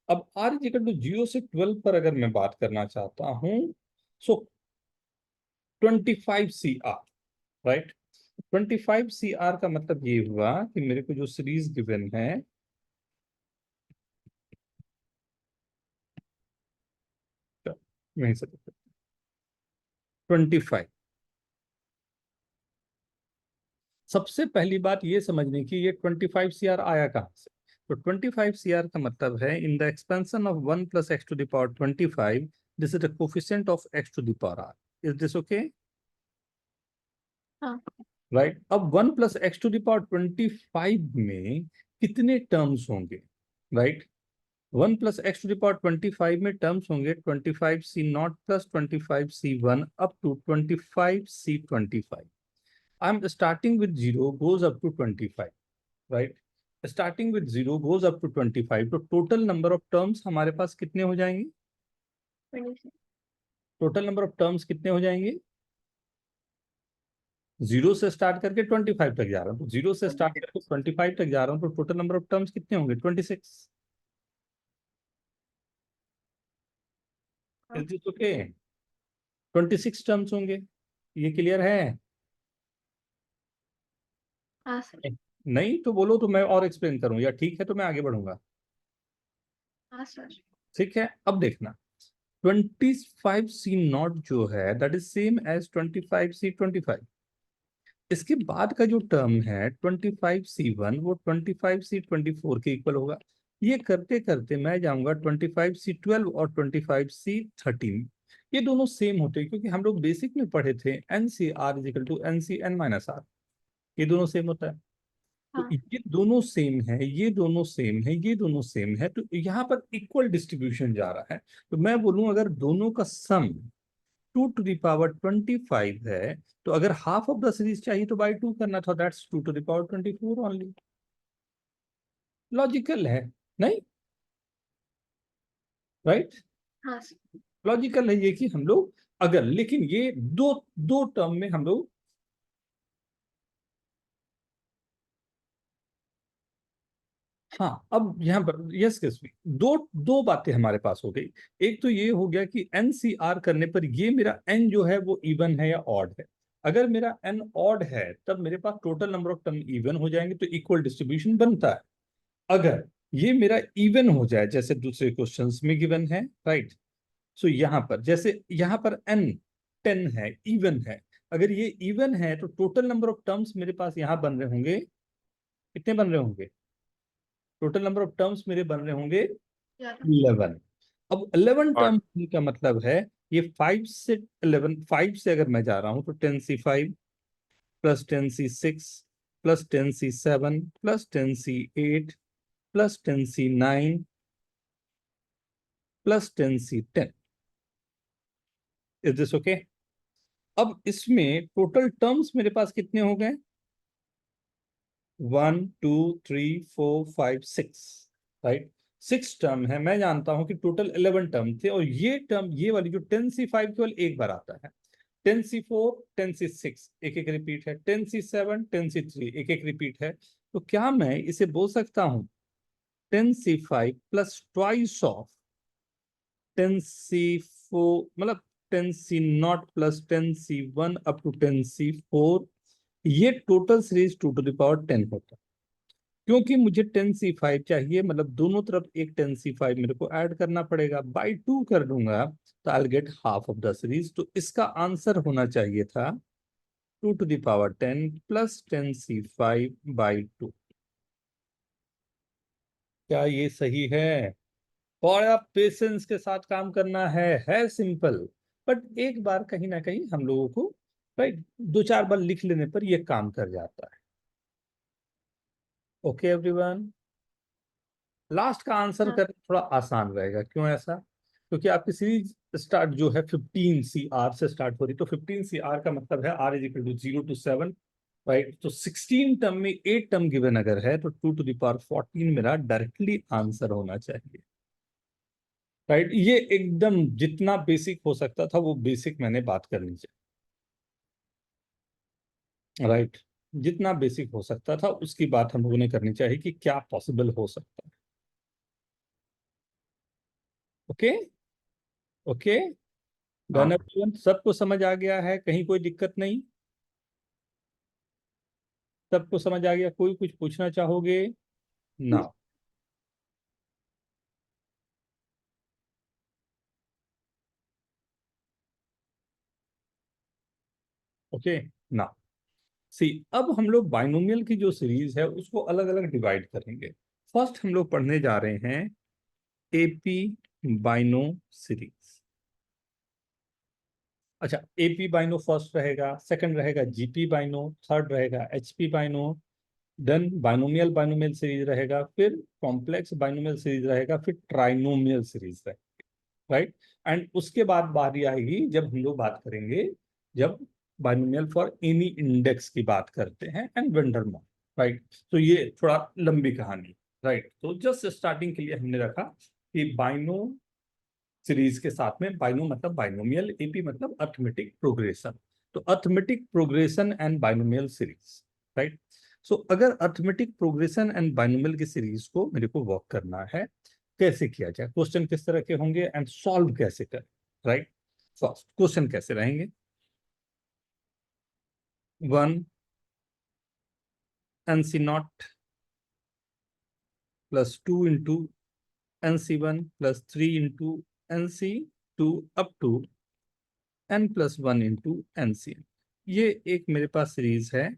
अब r इज इक्वल टू 0 से 12 पर अगर मैं बात करना चाहता हूं, सो 25 CR, राइट? 25 CR का मतलब ये हुआ कि मेरे को जो सीरीज गिवन है, यहीं से 25। सबसे पहली बात ये समझने की, ये 25 CR आया कहाँ से? तो 25 CR का मतलब है in the expansion of 1 plus x to the power 25, this is the coefficient of x to the power r। Is this okay? हाँ। राइट? अब 1 plus x to the power 25 में कितने टर्म्स होंगे, right? 1 plus x to the power 25 में टर्म्स होंगे 25c0 plus 25c1 up to 25c25. I'm starting with 0 goes up to 25, right? Starting with 0 goes up to 25. तो टोटल नंबर ऑफ टर्म्स हमारे पास कितने हो जाएंगे? 26. टोटल नंबर ऑफ टर्म्स कितने हो जाएंगे? 0 से स्टार्ट करके 25 तक जा रहा हूँ, तो 0 से स्टार्ट करके 25 तक जा रहा हूँ, तो टोटल नंबर ऑफ टर्म्स कितने होंगे? 26. Is this okay? 26 टर्म्स होंगे. ये क्लियर है? हाँ सर. नहीं तो बोलो तो मैं और एक्सप्लेन करूं, या ठीक है तो मैं आगे बढ़ूंगा. हाँ सर. ठीक है, अब देखना 25c0 जो है that is same as 25c25. इसके बाद का जो टर्म है 25c1 वो 25c24 के इक्वल होगा. ये करते करते मैं जाऊंगा 25c12 और 25c13. ये दोनों सेम होते हैं क्योंकि हम लोग बेसिक में पढ़े थे NCR is equal to NCn-R. ये दोनों सेम होता है. तो हाँ. ये दोनों सेम है, ये दोनों सेम है, ये दोनों सेम है, तो यहाँ पर इक्वल डिस्ट्रीब्यूशन जा रहा है. तो मैं बोलूं अगर दोनों का सम 2 टू द पावर 25 है, तो अगर हाफ ऑफ द सीरीज चाहिए तो बाय 2 करना था, that's 2 to the power 24 only. Logical है नहीं? राइट? हाँ सर. लॉजिकल है ये कि हम लोग अगर, लेकिन ये दो दो टर्म में हम लोग, हाँ अब यहाँ पर यस दो दो बातें हमारे पास हो गई. एक तो ये हो गया कि NCR करने पर ये मेरा n जो है वो इवन है या ऑड है. अगर मेरा n ऑड है तब मेरे पास total number of term even हो जाएंगे, तो इक्वल डिस्ट्रीब्यूशन बनता है. अगर ये मेरा इवन हो जाए जैसे दूसरे क्वेश्चंस में गिवन है, राइट, सो यहाँ पर जैसे यहाँ पर n 10 है, इवन है. अगर ये इवन है तो टोटल नंबर ऑफ टर्म्स मेरे पास यहाँ बन रहे होंगे, कितने बन रहे होंगे? टोटल नंबर ऑफ टर्म्स मेरे बन रहे होंगे 11. अब 11 टर्म का मतलब है ये 5 से 11, 5 से अगर मैं जा रहा हूं तो 10c5 plus 10c6 plus 10c7 plus 10c8 plus 10c9 plus 10c10. Is this okay? अब इसमें टोटल टर्म्स मेरे पास कितने हो गए? 1 2 3 4 5 6, राइट. 6 टर्म है. मैं जानता हूं कि टोटल 11 टर्म थे, और ये टर्म ये वाली जो 10c5 केवल एक बार आता है, 10c4 10c6 एक एक रिपीट है, 10c7 10c3 एक एक रिपीट है. तो क्या मैं इसे बोल सकता हूं 10c5 plus twice of 10c4, मतलब 10c0 plus 10c1 up to 10c4. ये total series 2 to the power 10 होता है. क्योंकि मुझे 10c5 चाहिए, मतलब दोनों तरफ एक 10c5 मेरे को ऐड करना पड़ेगा. बाई 2 कर दूंगा तो I get half of the series. तो इसका आंसर होना चाहिए था 2 to the power 10 plus 10c5 by 2. क्या ये सही है? बड़ा पेशेंस के साथ काम करना है सिंपल. बट एक बार कहीं ना कहीं हम लोगों को, राइट, 2-4 बार लिख लेने पर ये काम कर जाता है. ओके एवरीवन, लास्ट का आंसर हाँ. करना थोड़ा आसान रहेगा. क्यों ऐसा? क्योंकि आपकी सीरीज स्टार्ट जो है 15CR से स्टार्ट हो रही, तो 15CR का मतलब है R is equal to 0 to 7, right. तो 16 टर्म में 8 टर्म गिवन अगर है तो 2 टू द पावर 14 मेरा डायरेक्टली आंसर होना चाहिए, राइट. ये एकदम जितना बेसिक हो सकता था वो बेसिक मैंने बात करनी चाहिए, राइट. जितना बेसिक हो सकता था उसकी बात हम लोगों ने करनी चाहिए कि क्या पॉसिबल हो सकता है. Okay okay done. सबको समझ आ गया है? कहीं कोई दिक्कत नहीं? सबको समझ आ गया? कोई कुछ पूछना चाहोगे? ना? ओके ना. सी, अब हम लोग बाइनोमियल की जो सीरीज है उसको अलग अलग डिवाइड करेंगे. फर्स्ट हम लोग पढ़ने जा रहे हैं एपी बाइनो सीरीज. अच्छा, एपी बाइनो फर्स्ट रहेगा, सेकंड रहेगा जीपी बाइनो, थर्ड रहेगा HP bino, then binomial binomial series रहेगा, फिर कॉम्प्लेक्स बाइनोमियल सीरीज रहेगा, फिर ट्राइनोमियल सीरीज रहेगा, राइट। एंड उसके बाद बारी आएगी जब हम लोग बात करेंगे, जब बाइनोमियल फॉर एनी इंडेक्स की बात करते हैं एंड वेंडरमॉल, राइट। तो ये थोड़ा लंबी कहानी, राइट। तो जस्ट स्टार्टिंग के लिए हमने रखा कि बाइनो सीरीज के साथ में, बाइनो मतलब बाइनोमियल, एपी मतलब अर्थमेटिक प्रोग्रेशन, तो arithmetic progression and binomial series, right. So अगर अर्थमेटिक प्रोग्रेशन एंड बाइनोमियल की सीरीज को मेरे को वर्क करना है, कैसे किया जाए, क्वेश्चन किस तरह के होंगे एंड सॉल्व कैसे करें, राइट। फर्स्ट क्वेश्चन कैसे रहेंगे, 1 NC0 plus 2 into NC1 plus 3 into NC2 up to n+1 into NCn। ये एक मेरे पास सीरीज है,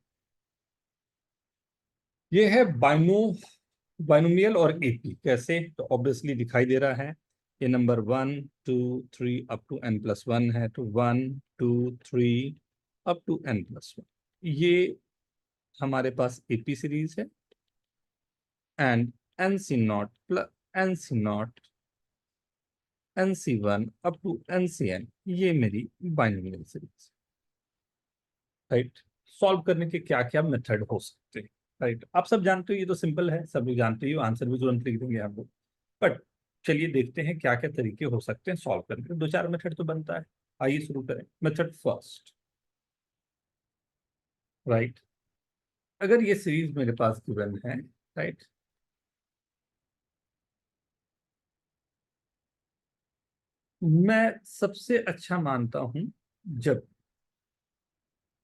ये है बाइनोमियल और एपी। कैसे, तो ऑब्वियसली दिखाई दे रहा है, ये नंबर 1 2 3 अप टू n+1 है, तो 1 2 3 अप टू n+1, ये हमारे पास एपी सीरीज है। And NC0 plus NC0 NC1 up to NCn, ये मेरी बाइनोमियल सीरीज, राइट। सॉल्व करने के क्या क्या मेथड हो सकते हैं, राइट। आप सब जानते हो, ये तो सिंपल है, सब लोग जानते हो, आंसर भी तुरंत लिख देंगे आप लोग। बट चलिए देखते हैं क्या क्या तरीके हो सकते हैं सॉल्व करने के। 2-4 मेथड तो बनता है, आइए शुरू करें। Method first, right. अगर ये सीरीज मेरे पास गिवन है, राइट, मैं सबसे अच्छा मानता हूं जब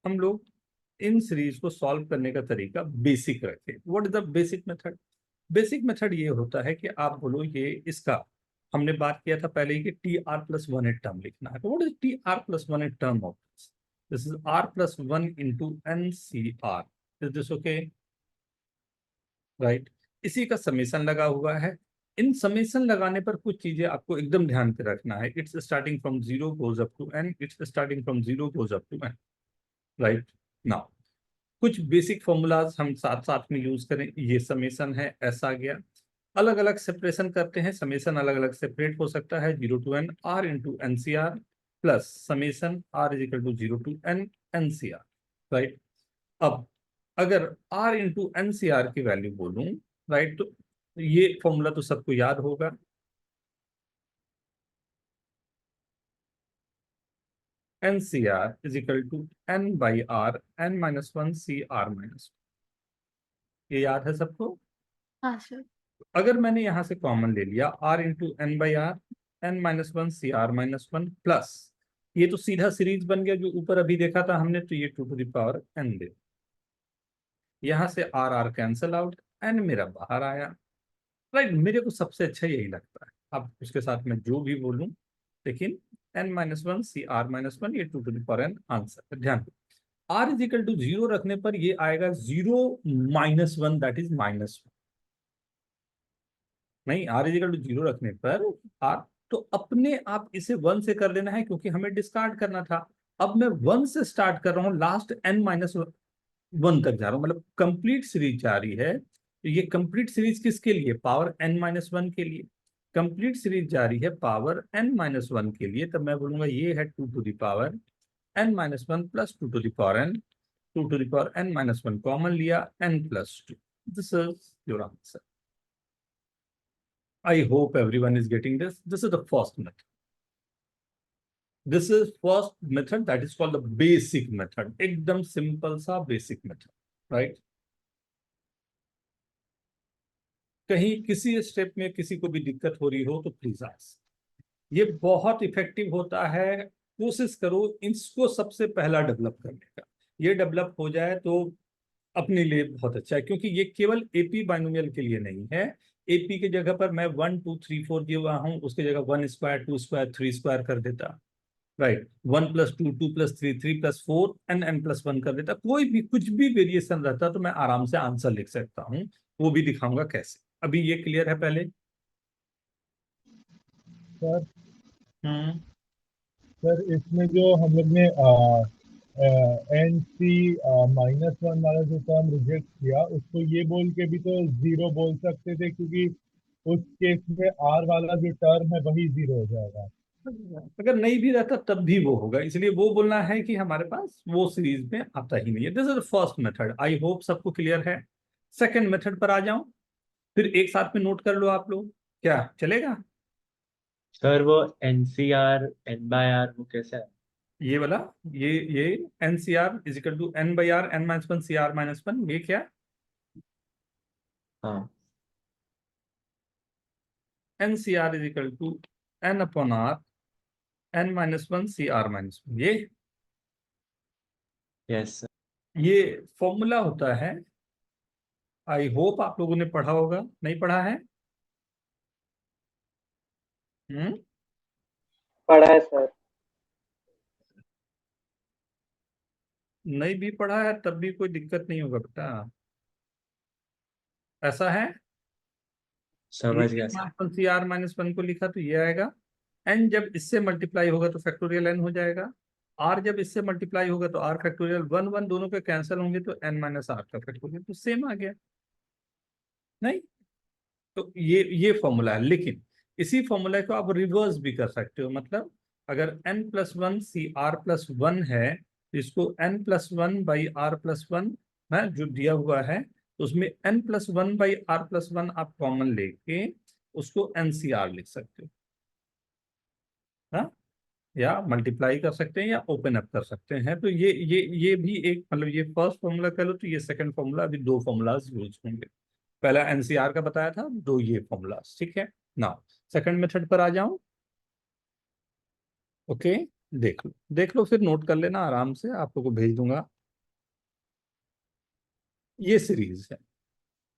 हम लोग इन सीरीज को सॉल्व करने का तरीका बेसिक रखें। What is the basic method? Basic method ये होता है कि आप बोलो ये इसका, हमने बात किया था पहले ही कि TR+1 एक टर्म लिखना है। तो व्हाट इज TR+1 एक term of this is R+1 into NCR, is this okay, right. इसी का समेशन लगा हुआ है। इन समेशन लगाने पर कुछ चीजें आपको एकदम ध्यान पे रखना है। It's starting from 0 goes up to n, it's starting from 0 goes up to n, right. Now कुछ बेसिक फॉर्मूलाज हम साथ साथ में यूज करें। ये समेशन है, ऐसा गया, अलग अलग सेपरेशन करते हैं। समेशन अलग अलग सेपरेट हो सकता है, 0 to n r into NCR plus summation r is equal to 0 to n NCR, right. अब अगर r इंटू NCR की वैल्यू बोलूं, राइट, तो ये फॉर्मूला तो सबको याद होगा, NCR is equal to n by r, n-1 CR-1, ये याद है सबको। हाँ सर। अगर मैंने यहां से कॉमन ले लिया r into N by R, n-1 CR-1 plus, ये तो सीधा सीरीज बन गया जो ऊपर अभी देखा था हमने, तो ये 2 to the power n दे, यहां से r कैंसल आउट, n मेरा बाहर आया, राइट। मेरे को सबसे अच्छा यही लगता है, अब उसके साथ मैं जो भी बोलूं, लेकिन n-1 CR-1, ये 2 to the power n answer. ध्यान दो, r इज इक्वल टू 0 रखने पर ये आएगा 0-1, दैट इज -1, नहीं, r इज इक्वल टू 0 रखने पर r, तो अपने आप इसे 1 से कर लेना है क्योंकि हमें डिस्कार्ड करना था। अब मैं 1 से स्टार्ट कर रहा हूं, लास्ट n-1 तक जा रहा हूं, मतलब कंप्लीट सीरीज जा रही है। तो ये कंप्लीट सीरीज किसके लिए? पावर n-1 के लिए। कंप्लीट सीरीज जा रही है पावर n-1 के लिए, तब मैं बोलूंगा ये है 2 to the power n-1 plus 2 to the power n, 2 to the power n-1 common लिया, n+2, this is your answer. I hope everyone is getting this. This is the first method. This is first method, that is called the basic method. एकदम simple सा basic method, right? कहीं किसी स्टेप में किसी को भी दिक्कत हो रही हो तो प्लीज आस्क। ये बहुत इफेक्टिव होता है, कोशिश करो इसको सबसे पहला डेवलप करने का। ये डेवलप हो जाए तो अपने लिए बहुत अच्छा है, क्योंकि ये केवल एपी बाइनोमियल के लिए नहीं है। एपी की जगह पर मैं 1 2 3 4 दिया हुआ हूं, उसकी जगह 1 स्क्वायर 2 स्क्वायर 3 स्क्वायर कर देता, राइट। 1 + 2 2 + 3 3 + 4 n+1 कर देता। कोई भी कुछ भी वेरिएशन रहता तो मैं आराम से आंसर लिख सकता हूं, वो भी दिखाऊंगा कैसे। अभी ये क्लियर है पहले? सर हम्म सर इसमें जो हम लोग ने एन सी -1 वाला जो टर्म रिजेक्ट किया उसको ये बोल के भी तो जीरो बोल सकते थे, क्योंकि उस केस में आर वाला जो टर्म है वही जीरो हो जाएगा। अगर नहीं भी रहता तब भी वो होगा, इसलिए वो बोलना है कि हमारे पास वो सीरीज में आता ही नहीं है। This is first method, I hope सबको क्लियर है। सेकंड मेथड पर आ जाऊं, फिर एक साथ में नोट कर लो आप लोग, क्या चलेगा? सर वो NCR N/R वो कैसा है? ये वाला, ये N C R is equal to N by R N minus one C R minus one, ये क्या? हाँ N C R is equal to N upon R N minus one C R minus one, yes sir. ये फॉर्मूला होता है। आई होप आप लोगों ने पढ़ा होगा, नहीं पढ़ा है? पढ़ा है सर। नहीं भी पढ़ा है तब भी कोई दिक्कत नहीं होगा बेटा, ऐसा है। समझ गया sir. C R minus one को लिखा तो ये आएगा, एन जब इससे मल्टीप्लाई होगा तो फैक्टोरियल एन हो जाएगा, आर जब इससे मल्टीप्लाई होगा तो आर फैक्टोरियल वन वन दोनों के कैंसिल होंगे तो एन माइनस आर का फैक्टोरियल, तो सेम आ गया नहीं? तो ये फॉर्मूला है, लेकिन इसी फॉर्मूला को आप रिवर्स भी कर सकते हो। मतलब अगर n plus one C R plus one है तो इसको n plus one by R plus one है जो दिया हुआ है, तो उसमें n plus one by R plus one आप कॉमन लेके उसको NCR लिख सकते हो, हाँ? या मल्टीप्लाई कर सकते हैं या ओपन अप कर सकते हैं। तो ये भी एक, मतलब ये फर्स्ट फॉर्मूला कह लो तो ये सेकंड फॉर्मूला, अभी दो फॉर्मूलाज यूज होंगे। पहला NCR का बताया था, दो ये फॉर्मूलाज, ठीक है ना? सेकंड मेथड पर आ जाऊं, ओके? देख लो फिर नोट कर लेना आराम से, आप लोगों को भेज दूंगा। ये सीरीज है,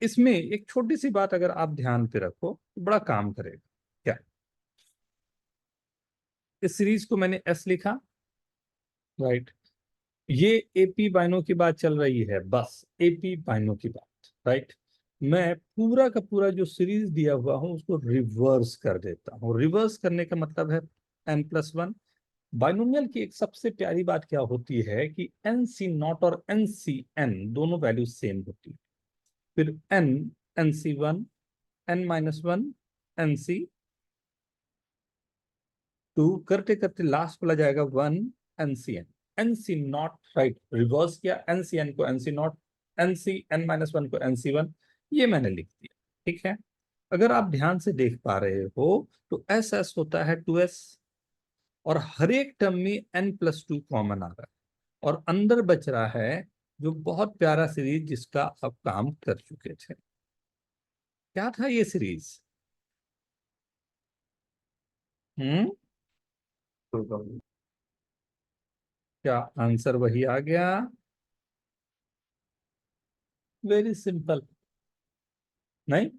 इसमें एक छोटी सी बात अगर आप ध्यान पे रखो तो बड़ा काम करेगा। क्या? इस सीरीज को मैंने S लिखा, राइट? ये एपी बाइनो की बात चल रही है, बस एपी बाइनो की बात, राइट? मैं पूरा का पूरा जो सीरीज दिया हुआ हूं उसको रिवर्स कर देता हूं। रिवर्स करने का मतलब है n+1। बाइनोमियल की एक सबसे प्यारी बात क्या होती है कि NC0 और NCN दोनों वैल्यू सेम होती है। फिर NC1 n-1 NC2 करते करते लास्ट वाला जाएगा 1 NCN NC0, राइट? रिवर्स किया, NCN को NC0, NCN-1 को NC1, ये मैंने लिख दिया, ठीक है? अगर आप ध्यान से देख पा रहे हो तो SS होता है 2S, और हर एक टर्म में n+2 कॉमन आ रहा है, और अंदर बच रहा है जो बहुत प्यारा सीरीज जिसका आप काम कर चुके थे। क्या था ये सीरीज? क्या आंसर वही आ गया? वेरी सिंपल, नहीं?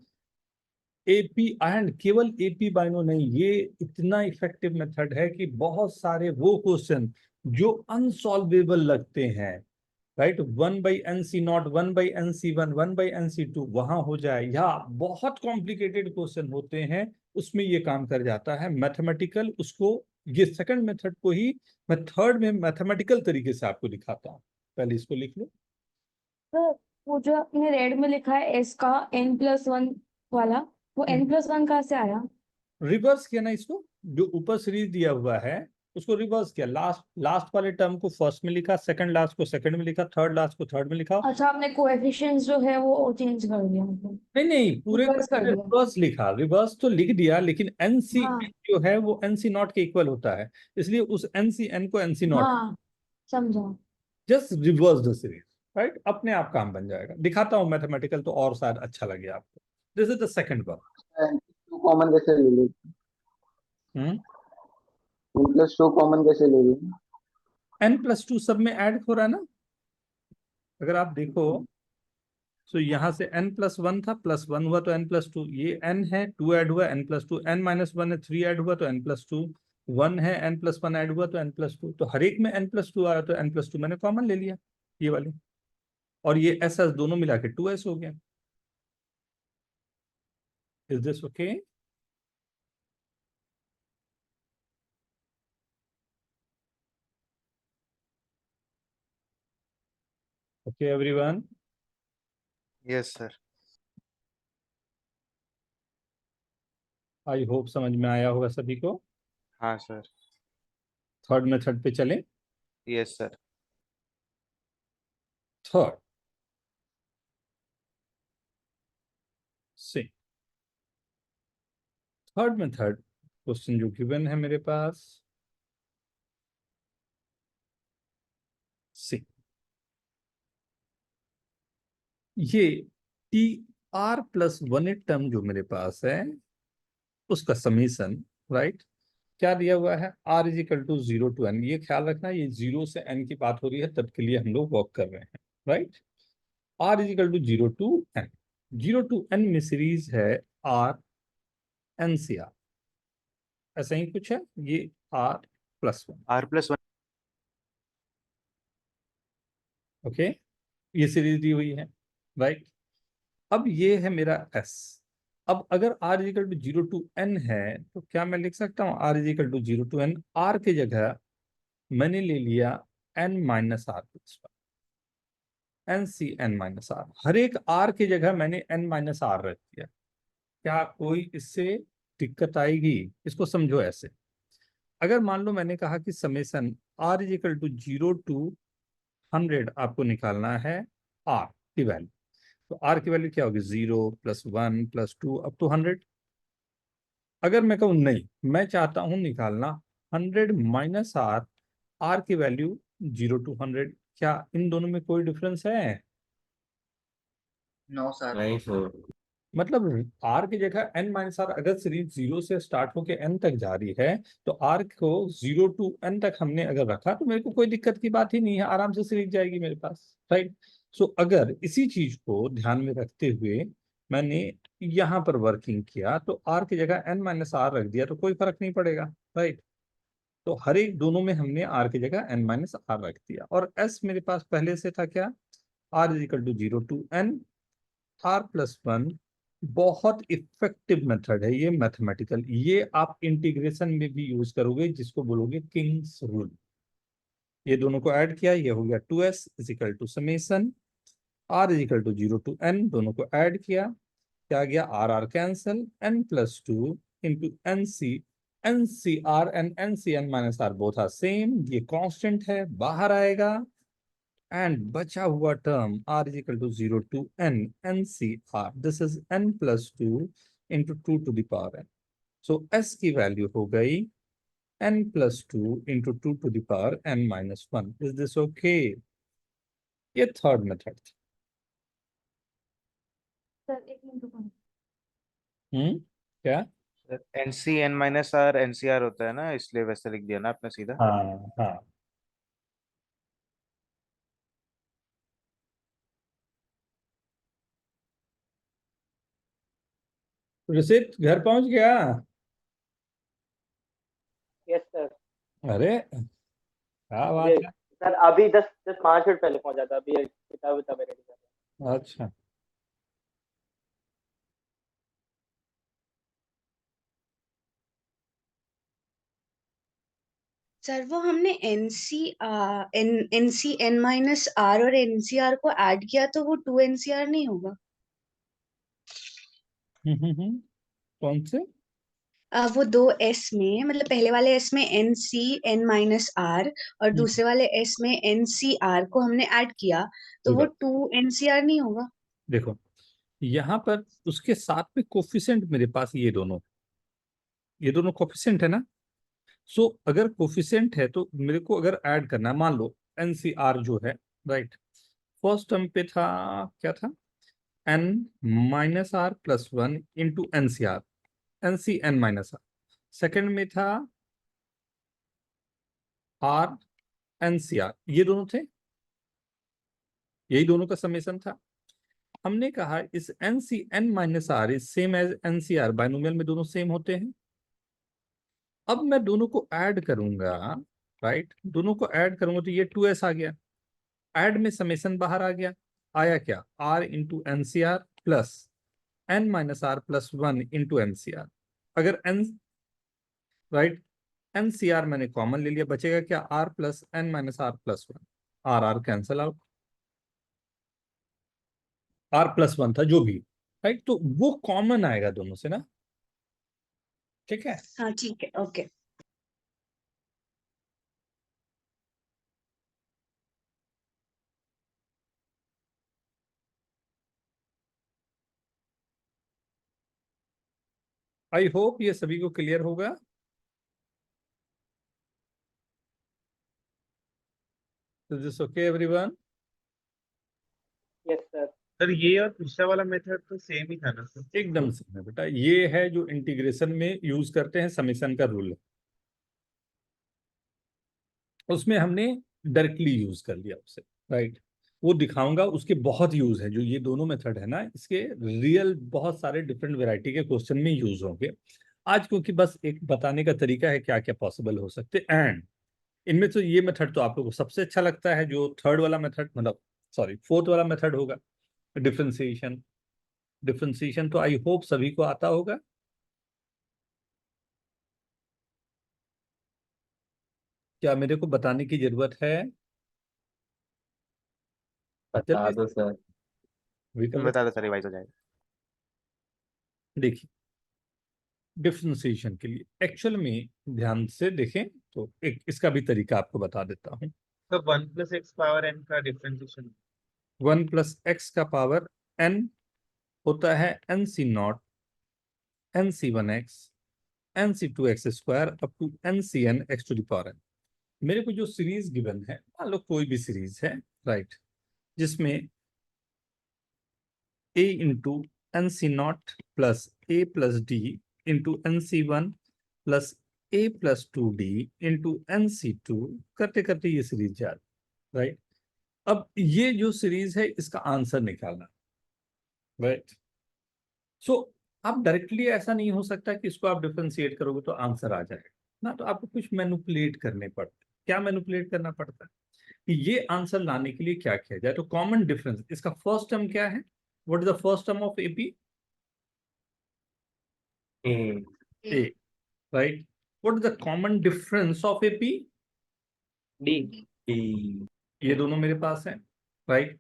एपी एंड केवल एपी बाइनो नहीं, ये इतना इफेक्टिव मेथड है कि बहुत सारे वो क्वेश्चन जो अनसॉल्वेबल लगते हैं, राइट? 1/NC0, 1/NC1, 1/NC2 वहां हो जाए, या बहुत कॉम्प्लिकेटेड क्वेश्चन होते हैं उसमें ये काम कर जाता है मैथमेटिकल। उसको, ये सेकंड मेथड को ही मैं थर्ड में मैथमेटिकल तरीके से आपको दिखाता हूँ। पहले इसको लिख लो। सर वो जो आपने रेड में लिखा है एस का n+1 वाला, वो n+1 कहाँ से आया? रिवर्स किया ना इसको, जो ऊपर सीरीज दिया हुआ है उसको रिवर्स किया। लास्ट वाले टर्म को फर्स्ट में लिखा, सेकंड लास्ट को सेकंड में लिखा, थर्ड लास्ट को थर्ड में लिखा। अच्छा, आपने कोएफिशिएंट्स जो है वो चेंज कर दिया मतलब, नहीं, पूरे को रिवर्स कर दिया। रिवर्स लिखा, रिवर्स तो लिख दिया, लेकिन NC हाँ जो है वो NC0 के इक्वल होता है, इसलिए उस NCN को NC0, हाँ समझा। Just reverse the series, right? अपने आप काम बन जाएगा। दिखाता हूँ मैथमेटिकल तो और शायद अच्छा लगे आपको। This is the second one. Two common कैसे ले ली? हम्म n+2 कॉमन कैसे ले ली? n+2 सब में ऐड हो रहा है ना, अगर आप देखो तो यहाँ से n+1 था, +1 हुआ तो n+2, ये n है, 2 ऐड हुआ n+2, n-1 है, 3 ऐड हुआ तो n+2, 1 है, n+1 ऐड हुआ तो n+2, तो हर एक में n+2 आ रहा तो n+2 मैंने कॉमन ले लिया, ये वाले, और ये SS दोनों मिला के 2S हो गया। Is this okay? Okay everyone, yes sir. I hope समझ में आया होगा सभी को। हाँ सर। थर्ड मेथड पे चलें। Yes sir. थर्ड से थर्ड मेथड क्वेश्चन जो गिवन है मेरे पास, सी ये टी आर प्लस वन एट टर्म जो मेरे पास है उसका समीशन, राइट, क्या दिया हुआ है, R is equal to 0 to n। ये ख्याल रखना, ये 0 से n की बात हो रही है, तब के लिए हम लोग वर्क कर रहे हैं, right. R is equal to 0 to n, 0 to n में सीरीज है आर एन सी आर, ऐसा ही कुछ है, ये R plus one, R+1। Okay, ये सीरीज दी हुई है, राइट। अब ये है मेरा एस। अब अगर r is equal to 0 to n है तो क्या मैं लिख सकता हूँ r is equal to 0 to n, r की जगह मैंने ले लिया n minus R plus one, N C N minus R. हर एक r की जगह मैंने n माइनस आर रख दिया। क्या कोई इससे दिक्कत आएगी? इसको समझो ऐसे, अगर मान लो मैंने कहा कि summation r is equal to 0 to 100 आपको निकालना है r की वैल्यू, तो r की वैल्यू क्या होगी, 0 + 1 + 2 अप टू 100। अगर मैं कहूँ नहीं, मैं चाहता हूं निकालना 100 माइनस आर, आर की वैल्यू 0 to 100, क्या इन दोनों में कोई डिफरेंस है? No sir. नहीं सर। मतलब r की जगह n माइनस आर, अगर सीरीज 0 से स्टार्ट होके n तक जा रही है तो r को 0 to n तक हमने अगर रखा तो मेरे को कोई दिक्कत की बात ही नहीं है, आराम से सीरीज जाएगी मेरे पास, राइट। सो अगर इसी चीज को ध्यान में रखते हुए मैंने यहाँ पर वर्किंग किया तो r की जगह n माइनस आर रख दिया तो कोई फर्क नहीं पड़ेगा, राइट। तो हर एक दोनों में हमने r की जगह n माइनस आर रख दिया, और s मेरे पास पहले से था क्या, r is equal to 0 to n, r+1। बहुत इफेक्टिव मेथड है ये मैथमेटिकल, ये आप इंटीग्रेशन में भी यूज करोगे, जिसको बोलोगे किंग्स रूल। ये दोनों को ऐड किया, ये हो गया 2s is equal to summation r is equal to 0 to n, दोनों को ऐड किया, क्या गया, R R cancel, n+2 into N सी R N C N minus R both R same, ये कांस्टेंट है, बाहर आएगा, एंड बचा हुआ term r is equal to 0 to n N C R, this is n+2 into 2 to the power n। So s की वैल्यू हो गई n+2 into 2 to the power n-1। Is this okay? ये थर्ड मेथड थी। सर एक मिनट रुको। क्या? NC n-R NCR होता है ना, इसलिए वैसे लिख दिया ना आपने सीधा। हाँ हाँ, ऋषित घर पहुंच गया? Yes sir. अरे क्या बात ये है। सर अभी 10 5 मिनट पहले पहुंचा था, अभी किताब विताब रेडी कर रहा अच्छा, सर वो हमने NC n-R और NCR को ऐड किया तो वो 2 NCR नहीं होगा? कौन से? वो दो S में, मतलब पहले वाले S में NC n-R और दूसरे वाले S में NCR को हमने ऐड किया तो वो 2 NCR नहीं होगा? देखो यहाँ पर उसके साथ में कोफिशिएंट मेरे पास ये दोनों कोफिशिएंट है ना। सो अगर कोफिशिएंट है तो मेरे को अगर ऐड करना है, मान लो एनसीआर जो है, राइट, फर्स्ट टर्म पे था, क्या था, n-r+1 into NCR, NC n-r। Second में था r NCR, ये दोनों थे, यही दोनों का समेशन था। हमने कहा इस NC n-r is same as NCR, binomial में दोनों सेम होते हैं। अब मैं दोनों को ऐड करूंगा, राइट, दोनों को ऐड करूंगा तो ये 2s आ गया, ऐड में समेशन बाहर आ गया, आया क्या, r इंटू एन सी R plus n-r+1 into NCR। अगर n, राइट, NCR मैंने कॉमन ले लिया, बचेगा क्या, r + n-r+1, r cancel out. r+1 था जो भी, राइट, तो वो कॉमन आएगा दोनों से ना, ठीक है। हाँ ठीक है, ओके। आई होप ये सभी को क्लियर होगा। Is this okay everyone? Yes sir. Sir ये और पिछला वाला मेथड तो सेम ही था ना सर? एकदम सही है बेटा, ये है जो इंटीग्रेशन में यूज करते हैं, समेशन का रूल, उसमें हमने डायरेक्टली यूज कर लिया उसे, राइट। वो दिखाऊंगा, उसके बहुत यूज है, जो ये दोनों मेथड है ना, इसके रियल बहुत सारे डिफरेंट वैरायटी के क्वेश्चन में यूज होंगे आज, क्योंकि बस एक बताने का तरीका है क्या क्या पॉसिबल हो सकते। एंड इनमें तो ये मेथड तो आप लोगों को सबसे अच्छा लगता है, जो थर्ड वाला मेथड, मतलब सॉरी फोर्थ वाला मेथड होगा, डिफरेंशिएशन। डिफरेंशिएशन तो आई होप सभी को आता होगा। क्या मेरे को बताने की जरूरत है? बता दो सर। बता दो सर, रिवाइज हो जाएगा। देखिए, डिफरेंशिएशन के लिए एक्चुअल में ध्यान से देखें तो एक इसका भी तरीका आपको बता देता हूँ। तो 1 + x पावर n का डिफरेंशिएशन 1 + x का पावर n होता है nc0 nc1x nc2x² up to ncn x⁴n। मेरे को जो सीरीज गिवन है, मान लो कोई भी सीरीज है, राइट, जिसमें a into nc0 plus a plus d into nc1 plus a plus 2d into nc2 करते करते ये सीरीज जा रही, राइट। अब ये जो सीरीज है इसका आंसर निकालना, राइट। सो आप डायरेक्टली ऐसा नहीं हो सकता कि इसको आप डिफरेंशिएट करोगे तो आंसर आ जाएगा ना, तो आपको कुछ मैनिपुलेट करने पड़ते। क्या मैनिपुलेट करना पड़ता है कि ये आंसर लाने के लिए क्या किया जाए? तो कॉमन डिफरेंस, इसका फर्स्ट टर्म क्या है? What is the first term of AP? A A, right. What is the common difference of AP? D. D ये दोनों मेरे पास है, राइट।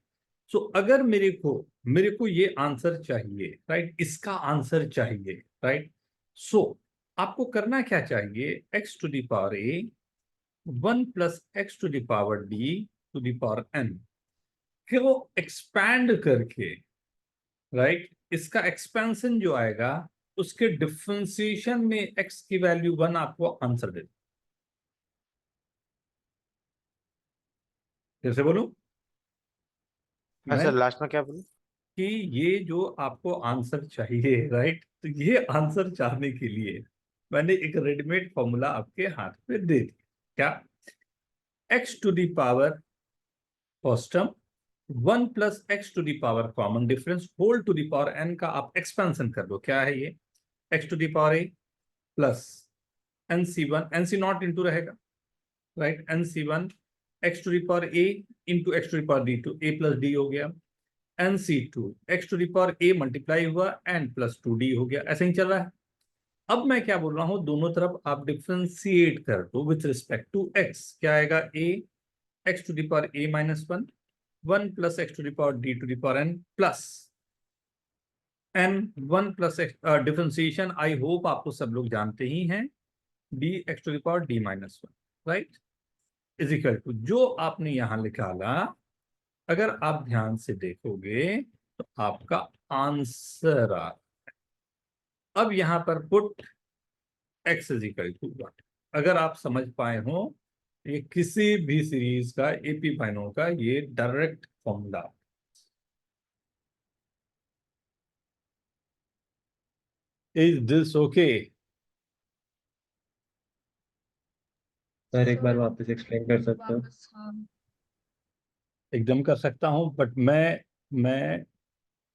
सो अगर मेरे को ये आंसर चाहिए, राइट, इसका आंसर चाहिए, राइट। सो आपको करना क्या चाहिए? x⁴a 1 + x⁴d⁴n, फिर वो एक्सपैंड करके, राइट, इसका एक्सपेंशन जो आएगा उसके डिफरेंशिएशन में x की वैल्यू 1 आपको आंसर दे। कैसे बोलूं हाँ मैं? सर, लास्ट में क्या बोले? कि ये जो आपको आंसर चाहिए, राइट, तो ये आंसर चाहने के लिए मैंने एक रेडीमेड फॉर्मूला आपके हाथ पे दे दिया। क्या? x⁴ first term 1 + x⁴ common difference whole to the power n का आप एक्सपेंशन कर दो। क्या है ये? x⁴a plus nc1 nc0 into रहेगा, right, nc1 x⁴a into x⁴d to a + d हो गया, nc2 x⁴a मल्टीप्लाई हुआ n + 2d हो गया। ऐसे ही चल रहा है। अब मैं क्या बोल रहा हूं, दोनों तरफ आप डिफरेंशिएट कर दो विथ रिस्पेक्ट टू x। क्या आएगा? a x⁴a - 1 1 + x⁴d⁴n plus n 1 + differentiation I hope आपको सब लोग जानते ही हैं, d x⁴d - 1, right, is equal to जो आपने यहां निकाला। अगर आप ध्यान से देखोगे तो आपका आंसर आ, अब यहां पर put x is equal to 1। अगर आप समझ पाए हो, ये किसी भी सीरीज का एपी बाइनोम का ये direct formula. Is this okay? Sir एक बार वापस एक्सप्लेन कर सकते हो? हाँ। एकदम कर सकता हूं, बट मैं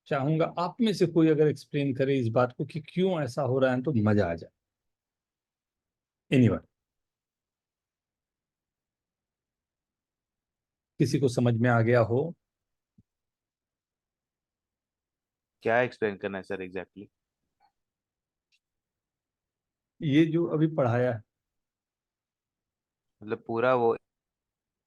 चाहूंगा आप में से कोई अगर एक्सप्लेन करे इस बात को कि क्यों ऐसा हो रहा है, तो मजा आ जाए। एनीवन, किसी को समझ में आ गया हो? क्या एक्सप्लेन करना है सर एग्जैक्टली? ये जो अभी पढ़ाया है, मतलब पूरा वो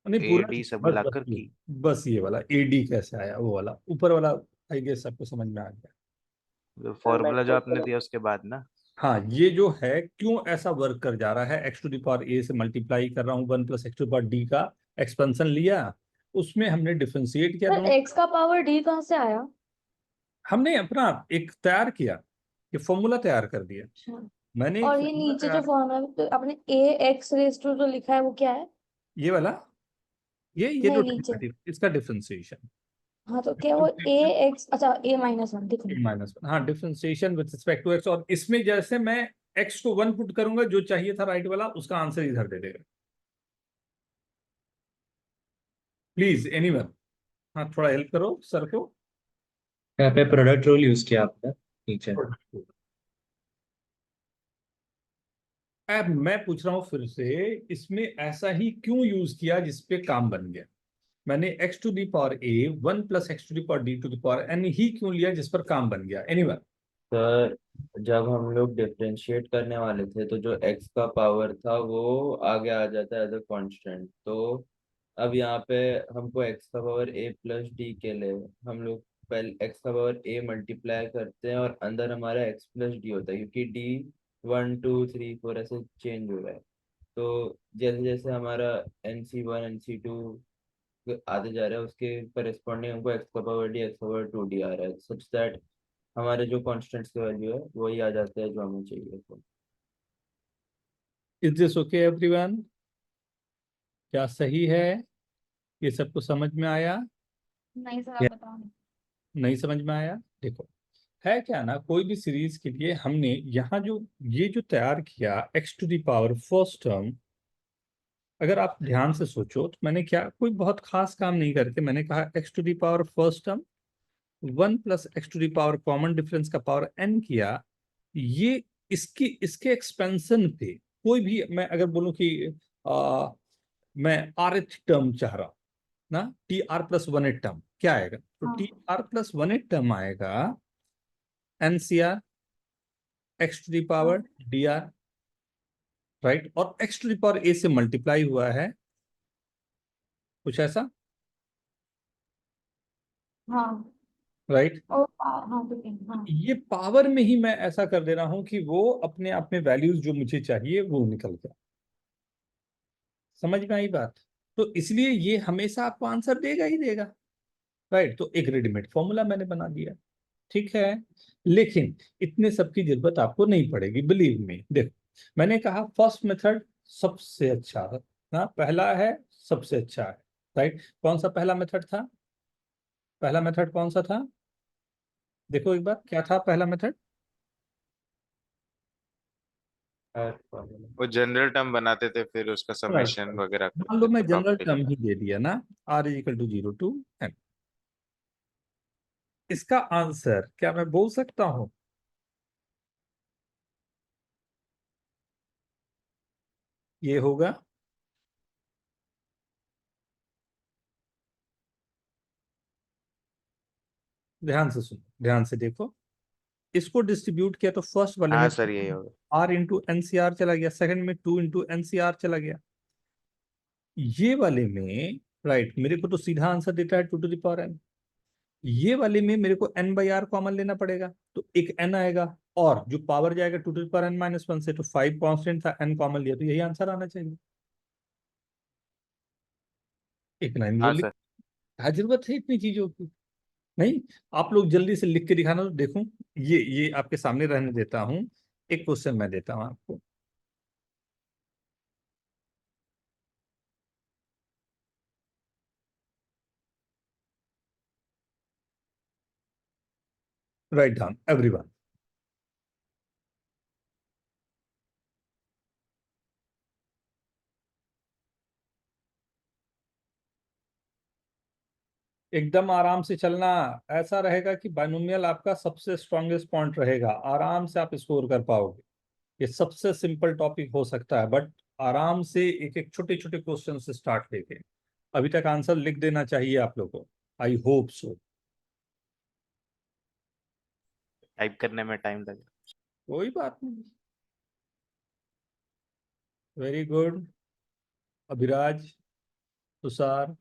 नहीं ए पूरा डी नहीं, सब बस बस मिलाकर ये की? बस ये वाला एडी कैसे आया, वो वाला ऊपर वाला आई गेस सबको समझ में आ गया। फॉर्मूला जो मैं आपने दिया उसके बाद ना। हाँ, ये जो है क्यों ऐसा वर्क कर जा रहा है, X to the power A से मल्टीप्लाई कर रहा हूँ 1 plus x to the power D का एक्सपेंशन लिया, उसमें हमने डिफरेंशिएट किया सर दोनों। x का पावर d कहाँ से आया? हमने अपना एक तैयार किया, ये फॉर्मूला तैयार कर दिया अच्छा, मैंने, एक और ये फॉर्मूला नीचे जो तैयार, फॉर्मूला तो आपने a x रेज टू जो लिखा है वो क्या है? ये वाला, ये जो नहीं नीचे। इसका डिफरेंशिएशन, हाँ तो क्या वो a x, अच्छा a माइनस वन दिख रहा है। माइनस, हाँ differentiation with respect to X, और इसमें जैसे मैं एक्स को 1 पुट करूंगा, जो चाहिए था राइट वाला उसका आंसर इधर दे देगा। प्लीज एनीवन, हाँ थोड़ा हेल्प करो सर को। यहाँ पे प्रोडक्ट रूल यूज किया आपने नीचे। अब मैं पूछ रहा हूँ फिर से, इसमें ऐसा ही क्यों यूज किया जिसपे काम बन गया? मैंने X to the power A 1 plus x to the power D to the power N ही क्यों लिया जिस पर काम बन गया? एनीवन? सर जब हम लोग डिफरेंशिएट करने वाले थे तो जो x का पावर था वो आगे आ जाता है एज अ कांस्टेंट, तो अब यहाँ पे हमको x का पावर a प्लस डी के लिए हम लोग पहले x का पावर a मल्टीप्लाई करते हैं और अंदर हमारा x प्लस डी होता है, क्योंकि d 1 2 3 4 ऐसे चेंज हो रहा है। तो जैसे जैसे हमारा NC1 NC2 आते जा रहा है उसके करेस्पॉन्डिंग हमको x का पावर d x का पावर 2d आ रहा है, सच दैट हमारे जो कॉन्स्टेंट्स की वैल्यू है वही आ जाते हैं जो हमें चाहिए। तो इज दिस ओके एवरीवन? क्या सही है? ये सबको समझ में आया? नहीं सर आप बताओ। नहीं समझ में आया? देखो, है क्या ना, कोई भी सीरीज के लिए हमने यहाँ जो ये जो तैयार किया X to the power first term, अगर आप ध्यान से सोचो तो मैंने क्या कोई बहुत खास काम नहीं करके मैंने कहा X to the power first term 1 plus x to the power common difference का पावर एन किया। ये इसकी इसके एक्सपेंशन पे कोई भी मैं अगर बोलूं कि मैं आर एथ टर्म चाह रहा हूं ना, टी आर प्लस 1 एथ टर्म क्या आएगा? तो हाँ। टी आर प्लस 1 एथ टर्म आएगा NCR X to the power D R, right, और X to the power A से मल्टीप्लाई हुआ है, कुछ ऐसा, हाँ राइट। और हाँ ठीक है हाँ। ये पावर में ही मैं ऐसा कर दे रहा हूं कि वो अपने आप में वैल्यूज जो मुझे चाहिए वो निकल गया। समझ में आई बात? तो इसलिए ये हमेशा आपको आंसर देगा ही देगा, राइट। तो एक रेडीमेड फॉर्मूला मैंने बना दिया, ठीक है। लेकिन इतने सब की जरूरत आपको नहीं पड़ेगी, बिलीव मी। देखो, मैंने कहा फर्स्ट मेथड सबसे अच्छा है ना, पहला है सबसे अच्छा है, राइट। कौन सा पहला मेथड था? पहला मेथड कौन सा था? देखो एक बार, क्या था पहला मेथड? वो जनरल टर्म बनाते थे फिर उसका राइट, समेशन वगैरह मान लो करते मैं थे जनरल टर्म कॉम्प्लिकेशन। ही दे दिया ना, r is equal to 0 to n। इसका आंसर क्या मैं बोल सकता हूं? ये होगा, ध्यान से सुनो, ध्यान से देखो, इसको डिस्ट्रीब्यूट किया तो फर्स्ट वाले में हाँ सर यही होगा। r इंटू एनसीआर चला गया, सेकंड में 2 इंटू एनसीआर चला गया, ये वाले में, राइट, मेरे को तो सीधा आंसर देता है 2 टू द पावर n। ये वाले में मेरे को n बाई आर कॉमन लेना पड़ेगा, तो एक n आएगा, और जो पावर जाएगा 2 to the power n minus 1 से, तो 5 कांस्टेंट था, n कॉमन लिया तो यही आंसर आना चाहिए। एक लाइन हाँ बोली, सर। क्या जरूरत है इतनी चीजों की? नहीं, आप लोग जल्दी से लिख के दिखाना, तो देखूं, ये आपके सामने रहने देता हूं। एक क्वेश्चन मैं देता हूं आपको, राइट डाउन एवरीवन। एकदम आराम से चलना, ऐसा रहेगा कि बाइनोमियल आपका सबसे स्ट्रॉन्गेस्ट पॉइंट रहेगा, आराम से आप स्कोर कर पाओगे। ये सबसे सिंपल टॉपिक हो सकता है, बट आराम से एक एक छोटे छोटे क्वेश्चन से स्टार्ट लेके अभी तक आंसर लिख देना चाहिए आप लोगों को, आई होप सो। टाइप करने में टाइम लगे। कोई बात नहीं, very good Abhiraj, Tushar,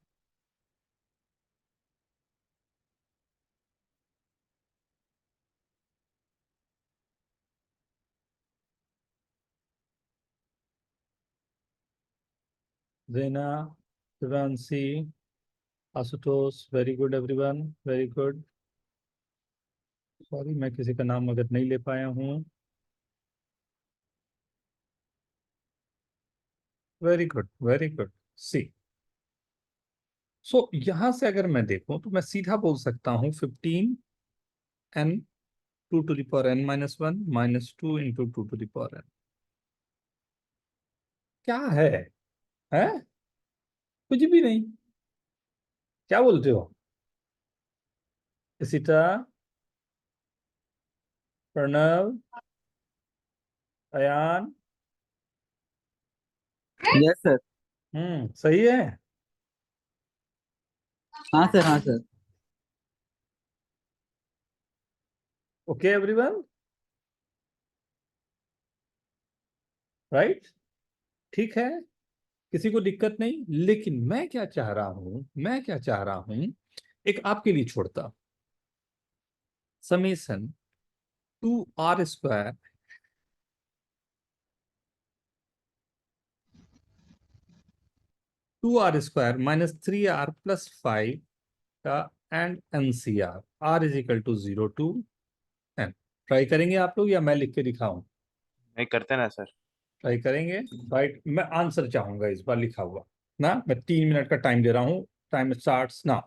Zena, Shivanshi, Asutosh, very good everyone, very good. Sorry मैं किसी का नाम अगर नहीं ले पाया हूँ। Very good, very good. See, so यहां से अगर मैं देखूं तो मैं सीधा बोल सकता हूँ 15n 2 to the power n minus 1 minus 2 into 2 to the power n। क्या है कुछ भी नहीं। क्या बोलते हो इसिता, प्रणव, अयान? Yes sir. सही है। हाँ सर, हाँ सर। Okay everyone, right? ठीक है, किसी को दिक्कत नहीं। लेकिन मैं क्या चाह रहा हूं, एक आपके लिए छोड़ता, summation 2r² 2r² minus 3r plus 5 का and NCR r is equal to 0 to n। Try करेंगे आप लोग या मैं लिख के दिखाऊं? नहीं करते ना सर। ट्राई करेंगे, राइट? मैं आंसर चाहूंगा इस बार लिखा हुआ ना। मैं 3 मिनट का टाइम दे रहा हूं। Time starts now.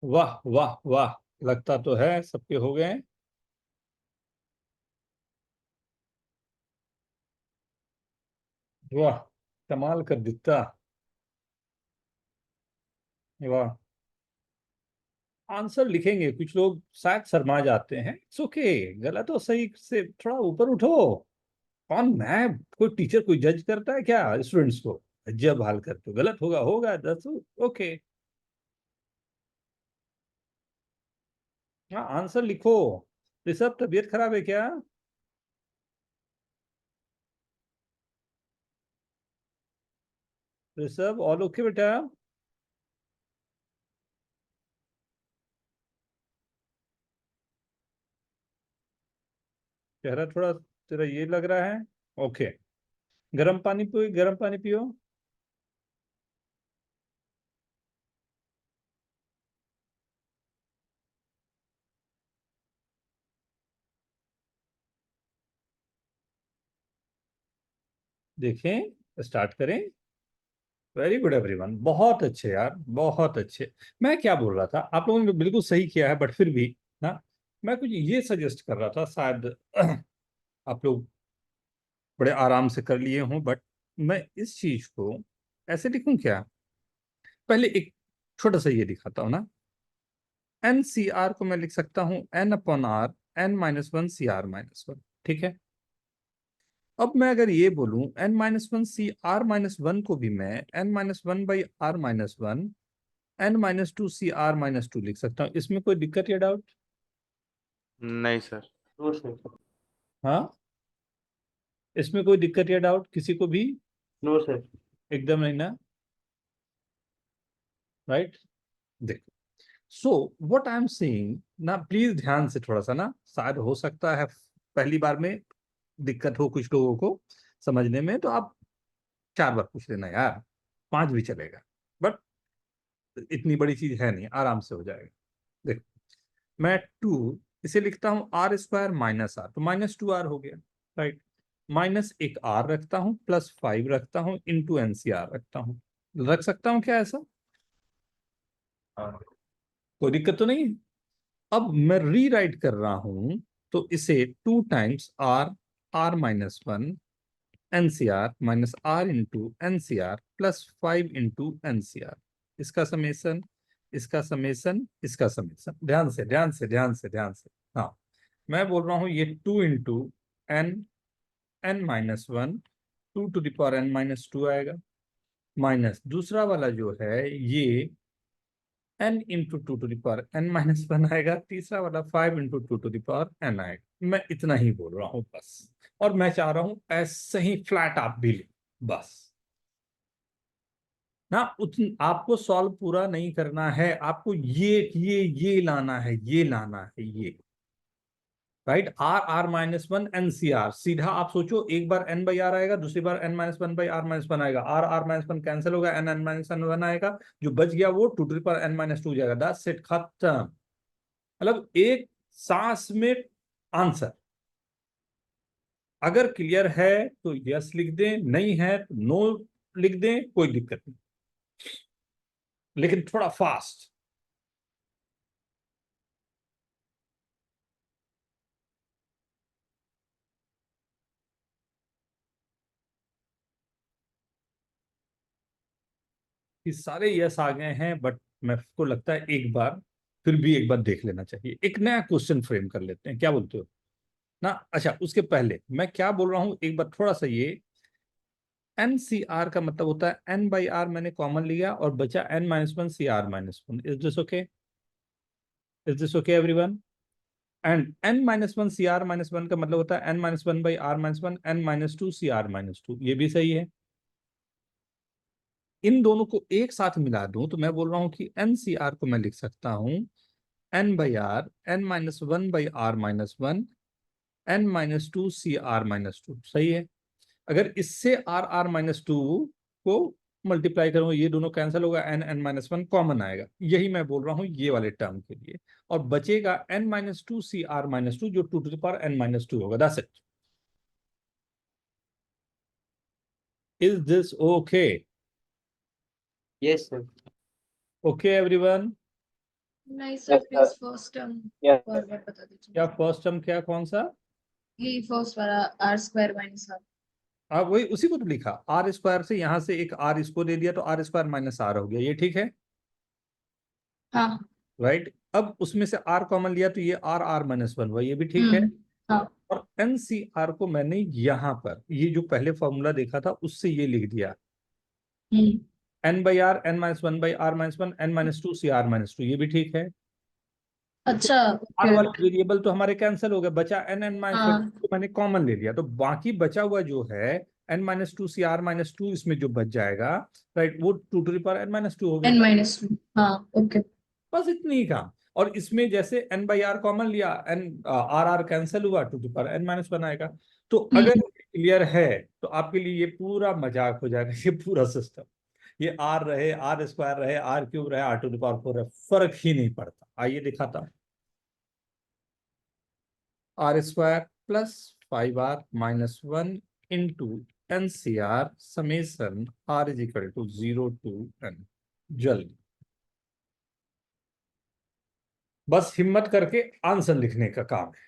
वाह वाह वाह, लगता तो है सबके हो गए। वाह, कमाल कर दिता। वाह, आंसर लिखेंगे, कुछ लोग शायद शर्मा जाते हैं, इट्स ओके, गलत हो सही से थोड़ा ऊपर उठो। कौन, मैं कोई टीचर कोई जज करता है क्या स्टूडेंट्स को? जब हाल करते हो, गलत होगा होगा, दैट्स ओके। हाँ आंसर लिखो। ऋषभ तबीयत खराब है क्या? ऋषभ ऑल ओके बेटा? चेहरा थोड़ा तेरा ये लग रहा है। ओके, गर्म पानी पियो, गर्म पानी पियो। देखें, स्टार्ट करें। वेरी गुड एवरीवन, बहुत अच्छे यार, बहुत अच्छे। मैं क्या बोल रहा था, आप लोगों ने बिल्कुल सही किया है, बट फिर भी ना, मैं कुछ ये सजेस्ट कर रहा था, शायद आप लोग बड़े आराम से कर लिए हों, बट मैं इस चीज को ऐसे लिखूं क्या? पहले एक छोटा सा ये दिखाता हूं ना। एन सी आर को मैं लिख सकता हूं N upon R, N minus one C R minus one, ठीक है। अब मैं अगर ये बोलूं N minus one C R minus one को भी मैं N minus one by R minus one, N minus two C R minus two लिख सकता हूँ। इसमें कोई दिक्कत या डाउट? नहीं सर। No sir. हाँ, इसमें कोई दिक्कत या डाउट किसी को भी? No sir. एकदम नहीं ना, राइट? देखो, so what I am saying ना, प्लीज ध्यान से थोड़ा सा ना, शायद हो सकता है पहली बार में दिक्कत हो कुछ लोगों को समझने में, तो आप 4 बार पूछ लेना यार, 5 भी चलेगा, बट इतनी बड़ी चीज है नहीं, आराम से हो जाएगा। देखो, मैं 2 इसे लिखता हूं आर स्क्वायर माइनस आर, तो माइनस 2r हो गया, राइट। माइनस एक r रखता हूं, प्लस 5 रखता हूं, इंटू NCR रखता हूं। रख सकता हूं क्या ऐसा? कोई दिक्कत तो नहीं है। अब मैं रीराइट कर रहा हूं, तो इसे 2 times r minus one NCR minus r into NCR plus 5 into NCR, इसका समेसन, इसका समेसन, इसका समेसन। ध्यान से ध्यान से ध्यान से ध्यान से। हाँ, मैं बोल रहा हूं ये 2 into n minus one, 2 to the power n minus 2 आएगा, माइनस दूसरा वाला जो है ये n into two to the power n minus one आएगा, तीसरा वाला 5 into two to the power n आएगा। मैं इतना ही बोल रहा हूँ बस, और मैं चाह रहा हूं ऐसे ही फ्लैट आप भी ले बस ना। आपको सॉल्व पूरा नहीं करना है, आपको ये लाना है, ये लाना है, ये right. R minus one NCR, सीधा आप सोचो, एक बार n बाई आर आएगा, दूसरी बार n minus one by R minus one आएगा, आर माइनस वन कैंसिल होगा, n माइनस वन आएगा, जो बच गया वो 2 to the power n minus two हो जाएगा। दैट्स सेट, खत्म। मतलब एक सांस में आंसर। अगर क्लियर है तो यस लिख दें, नहीं है तो नो लिख दें, कोई दिक्कत नहीं, लेकिन थोड़ा फास्ट। ये सारे यस आ गए हैं, बट मेरे को लगता है एक बार फिर भी एक बार देख लेना चाहिए, एक नया क्वेश्चन फ्रेम कर लेते हैं, क्या बोलते हो ना? अच्छा, उसके पहले मैं क्या बोल रहा हूं, एक बार थोड़ा सा ये NCR का मतलब होता है n बाई आर, मैंने कॉमन लिया और बचा n minus one C R minus one. Is this okay? Is this okay everyone? And n minus one C R minus one का मतलब होता है n minus one by R minus one, n minus two C R minus two, ये भी सही है। इन दोनों को एक साथ मिला दूं तो मैं बोल रहा हूं कि NCR को मैं लिख सकता हूं n by R, n minus one by R minus one, n minus two C R minus two, सही है। अगर इससे आर माइनस टू को मल्टीप्लाई करूंगा, ये दोनों कैंसिल होगा, n माइनस वन कॉमन आएगा, यही मैं बोल रहा हूं ये वाले टर्म के लिए। और बचेगा n minus two C R minus two, जो 2 to the power n minus two होगा। That's it. Is this okay? Yes sir. Okay everyone? नहीं Yes, sir, sir. Please first term yes बार सर। बार बता दीजिए। क्या फर्स्ट टर्म, क्या कौन सा? ये फर्स्ट वाला आर स्क्वायर माइनस आर। आप वही उसी को तो लिखा, आर स्क्वायर से यहां से एक आर इसको दे दिया तो आर स्क्वायर माइनस आर हो गया, ये ठीक है। हाँ राइट। अब उसमें से आर कॉमन लिया तो ये आर आर माइनस वन हुआ, ये भी ठीक है। हाँ और एन सी आर को मैंने यहां पर ये जो पहले फॉर्मूला देखा था उससे ये लिख दिया, N by R N minus one by R minus one N minus two C R minus two, ये भी ठीक है। अच्छा आर वाले वेरिएबल तो हमारे कैंसिल हो गए, बचा एन एन माइनस वन, हाँ तो मैंने कॉमन ले लिया, तो बाकी बचा हुआ जो है N minus two C R minus two, इसमें जो बच जाएगा राइट वो two to the power N minus two हो गया। n-2 हाँ ओके बस इतनी ही काम। और इसमें जैसे एन बाई आर कॉमन लिया, एन आर आर कैंसिल हुआ, two to power N minus one आएगा। तो अगर क्लियर है तो आपके लिए ये पूरा मजाक हो जाएगा, ये पूरा सिस्टम, ये आर रहे आर स्क्वायर रहे आर क्यूब रहे R to the power four रहे, फर्क ही नहीं पड़ता। आइए दिखाता हूं, R square plus 5r minus one into N C R summation R is equal to 0 to n। जल्दी बस हिम्मत करके आंसर लिखने का काम है।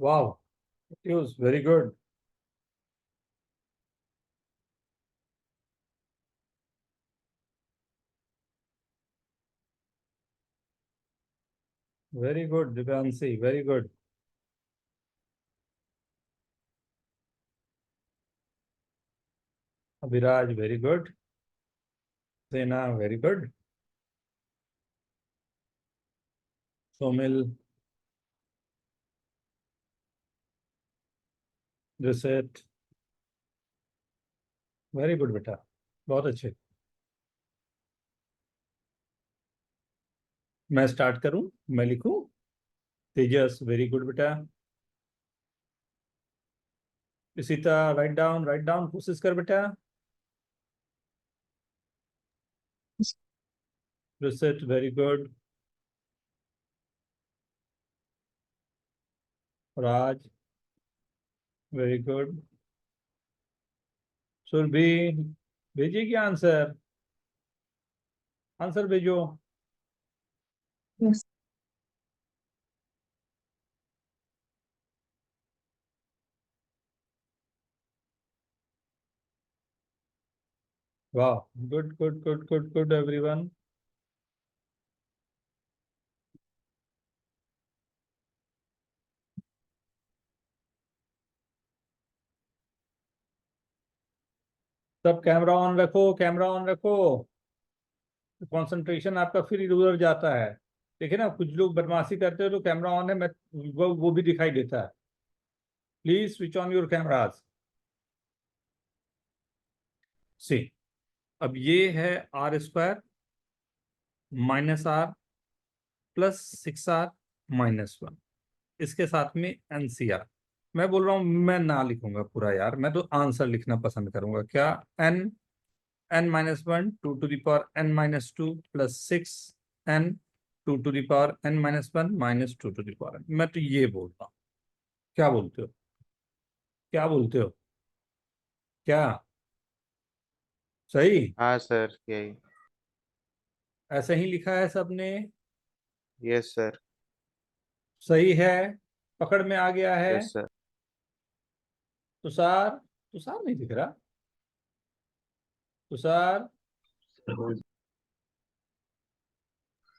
Wow, it was very good. Very good, Divyanshi, very good. Abhiraj, very good. Sena, very good. Somil, Josette, very good बेटा, बहुत अच्छे। मैं स्टार्ट करूं, मैं लिखूं? तेजस, वेरी गुड बेटा। इसिता, राइट डाउन कोशिश कर बेटा। Josette, very good. Raj, very good. Surabhi, भेजिए क्या आंसर, आंसर भेजो। yes वाह, good good good good good everyone. सब कैमरा ऑन रखो, कैमरा ऑन रखो, कंसंट्रेशन आपका फिर इधर उधर जाता है। देखिए ना, कुछ लोग बदमाशी करते हो तो कैमरा ऑन है, मैं वो भी दिखाई देता है। Please switch on your cameras. See, अब ये है R square minus R plus 6r minus one, इसके साथ में एनसीआर। मैं बोल रहा हूं मैं ना लिखूंगा पूरा यार, मैं तो आंसर लिखना पसंद करूंगा। क्या, N N minus one two to the power N minus two plus six N two to the power N minus one minus two to the power N, मैं तो ये बोलता हूँ। क्या बोलते हो, क्या बोलते हो, क्या सही? हाँ सर, यही। ऐसे ही लिखा है सबने? Yes sir. सही है, पकड़ में आ गया है। Yes sir. तुषार, तुषार नहीं दिख रहा, तुषार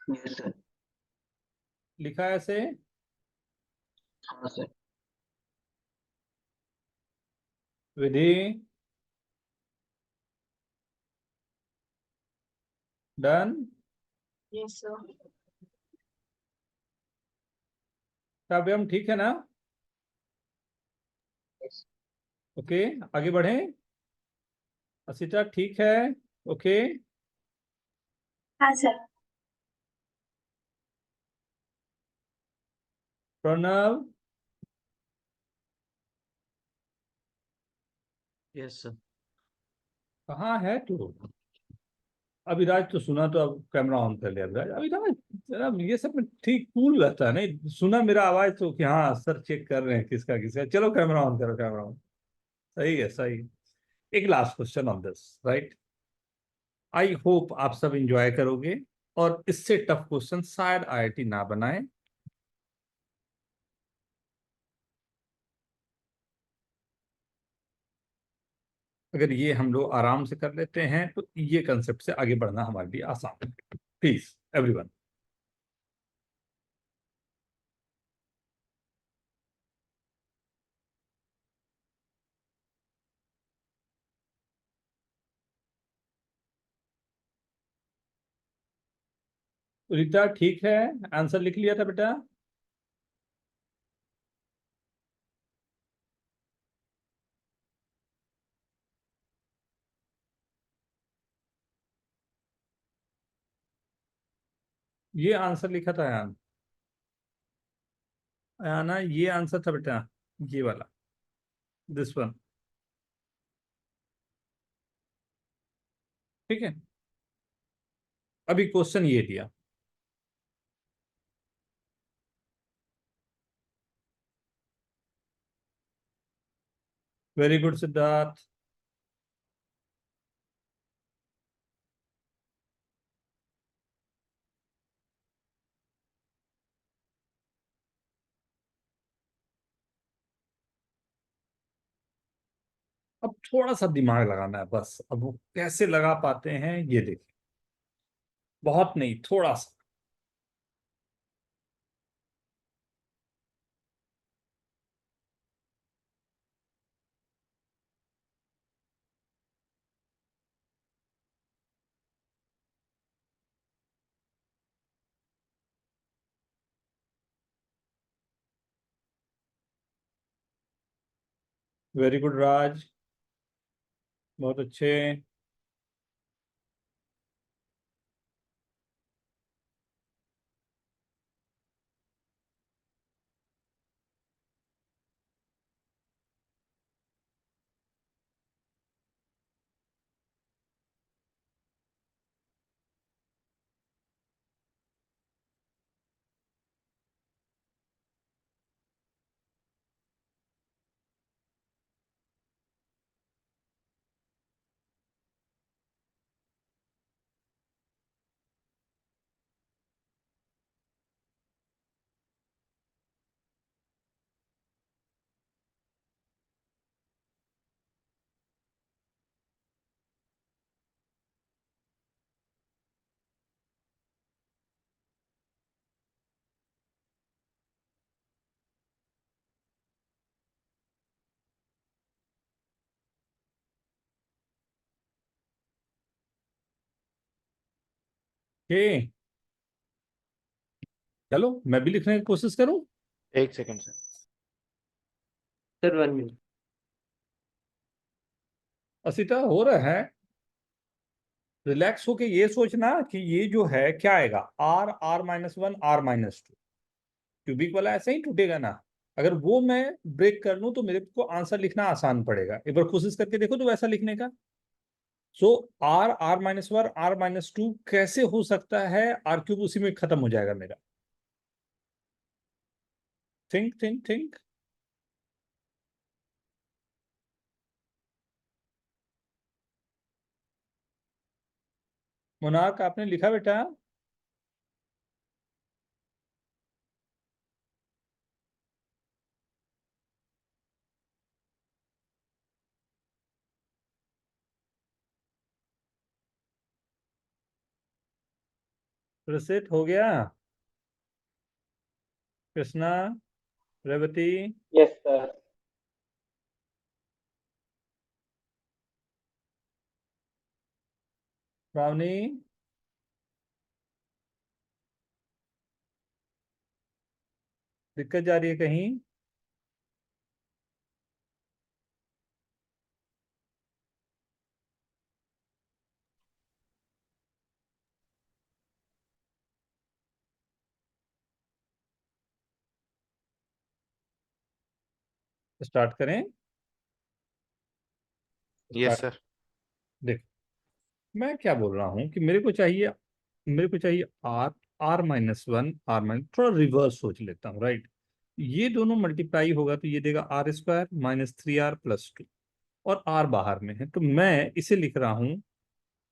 यस सर। लिखा है ऐसे? हाँ सर। Vidhi, done? Yes sir. Kavyam ठीक है ना? ओके, आगे बढ़ें। असिता ठीक है? ओके, हाँ सर प्रणव, यस सर। कहाँ है तू? अभिराज तो सुना, तो अब कैमरा ऑन कर लिया अभिराज। अभिराज जरा ये सब में ठीक कूल रहता है, नहीं सुना मेरा आवाज तो कि हाँ सर चेक कर रहे हैं किसका किसका। चलो कैमरा ऑन करो, कैमरा ऑन। सही है, सही। एक last question on this, right. I hope आप सब इंजॉय करोगे और इससे टफ क्वेश्चन शायद आईआईटी ना बनाए। अगर ये हम लोग आराम से कर लेते हैं तो ये कंसेप्ट से आगे बढ़ना हमारे लिए आसान है। Please everyone. रीता ठीक है, आंसर लिख लिया था बेटा? ये आंसर लिखा था यान? ना ये आंसर था बेटा, ये वाला, दिस वन। ठीक है, अभी क्वेश्चन ये दिया। Very good Siddharth. अब थोड़ा सा दिमाग लगाना है बस। अब वो कैसे लगा पाते हैं ये देखिए, बहुत नहीं, थोड़ा सा। वेरी गुड राज, बहुत अच्छे। ओके, चलो मैं भी लिखने की कोशिश करूं। एक second sir. Sir 1 minute. Asita हो रहा है, रिलैक्स होके ये सोचना कि ये जो है क्या आएगा, आर, R-1, R-2। क्यूबिक वाला ऐसे ही टूटेगा ना। अगर वो मैं ब्रेक कर लूं तो मेरे को आंसर लिखना आसान पड़ेगा। एक बार कोशिश करके देखो तो वैसा लिखने का। सो R-1, R-2 कैसे हो सकता है? R³ उसी में खत्म हो जाएगा मेरा। Think think think. मोनार्क आपने लिखा बेटा? प्रसिद्ध हो गया? Krishna, Revathi, yes sir. श्रावणी, दिक्कत जा रही है कहीं? स्टार्ट करें? Yes sir. देख, मैं क्या बोल रहा हूँ कि मेरे को चाहिए आर, R-1, थोड़ा रिवर्स सोच लेता हूँ, राइट। ये दोनों मल्टीप्लाई होगा तो ये देगा R² -3R+2, और R बाहर में है तो मैं इसे लिख रहा हूँ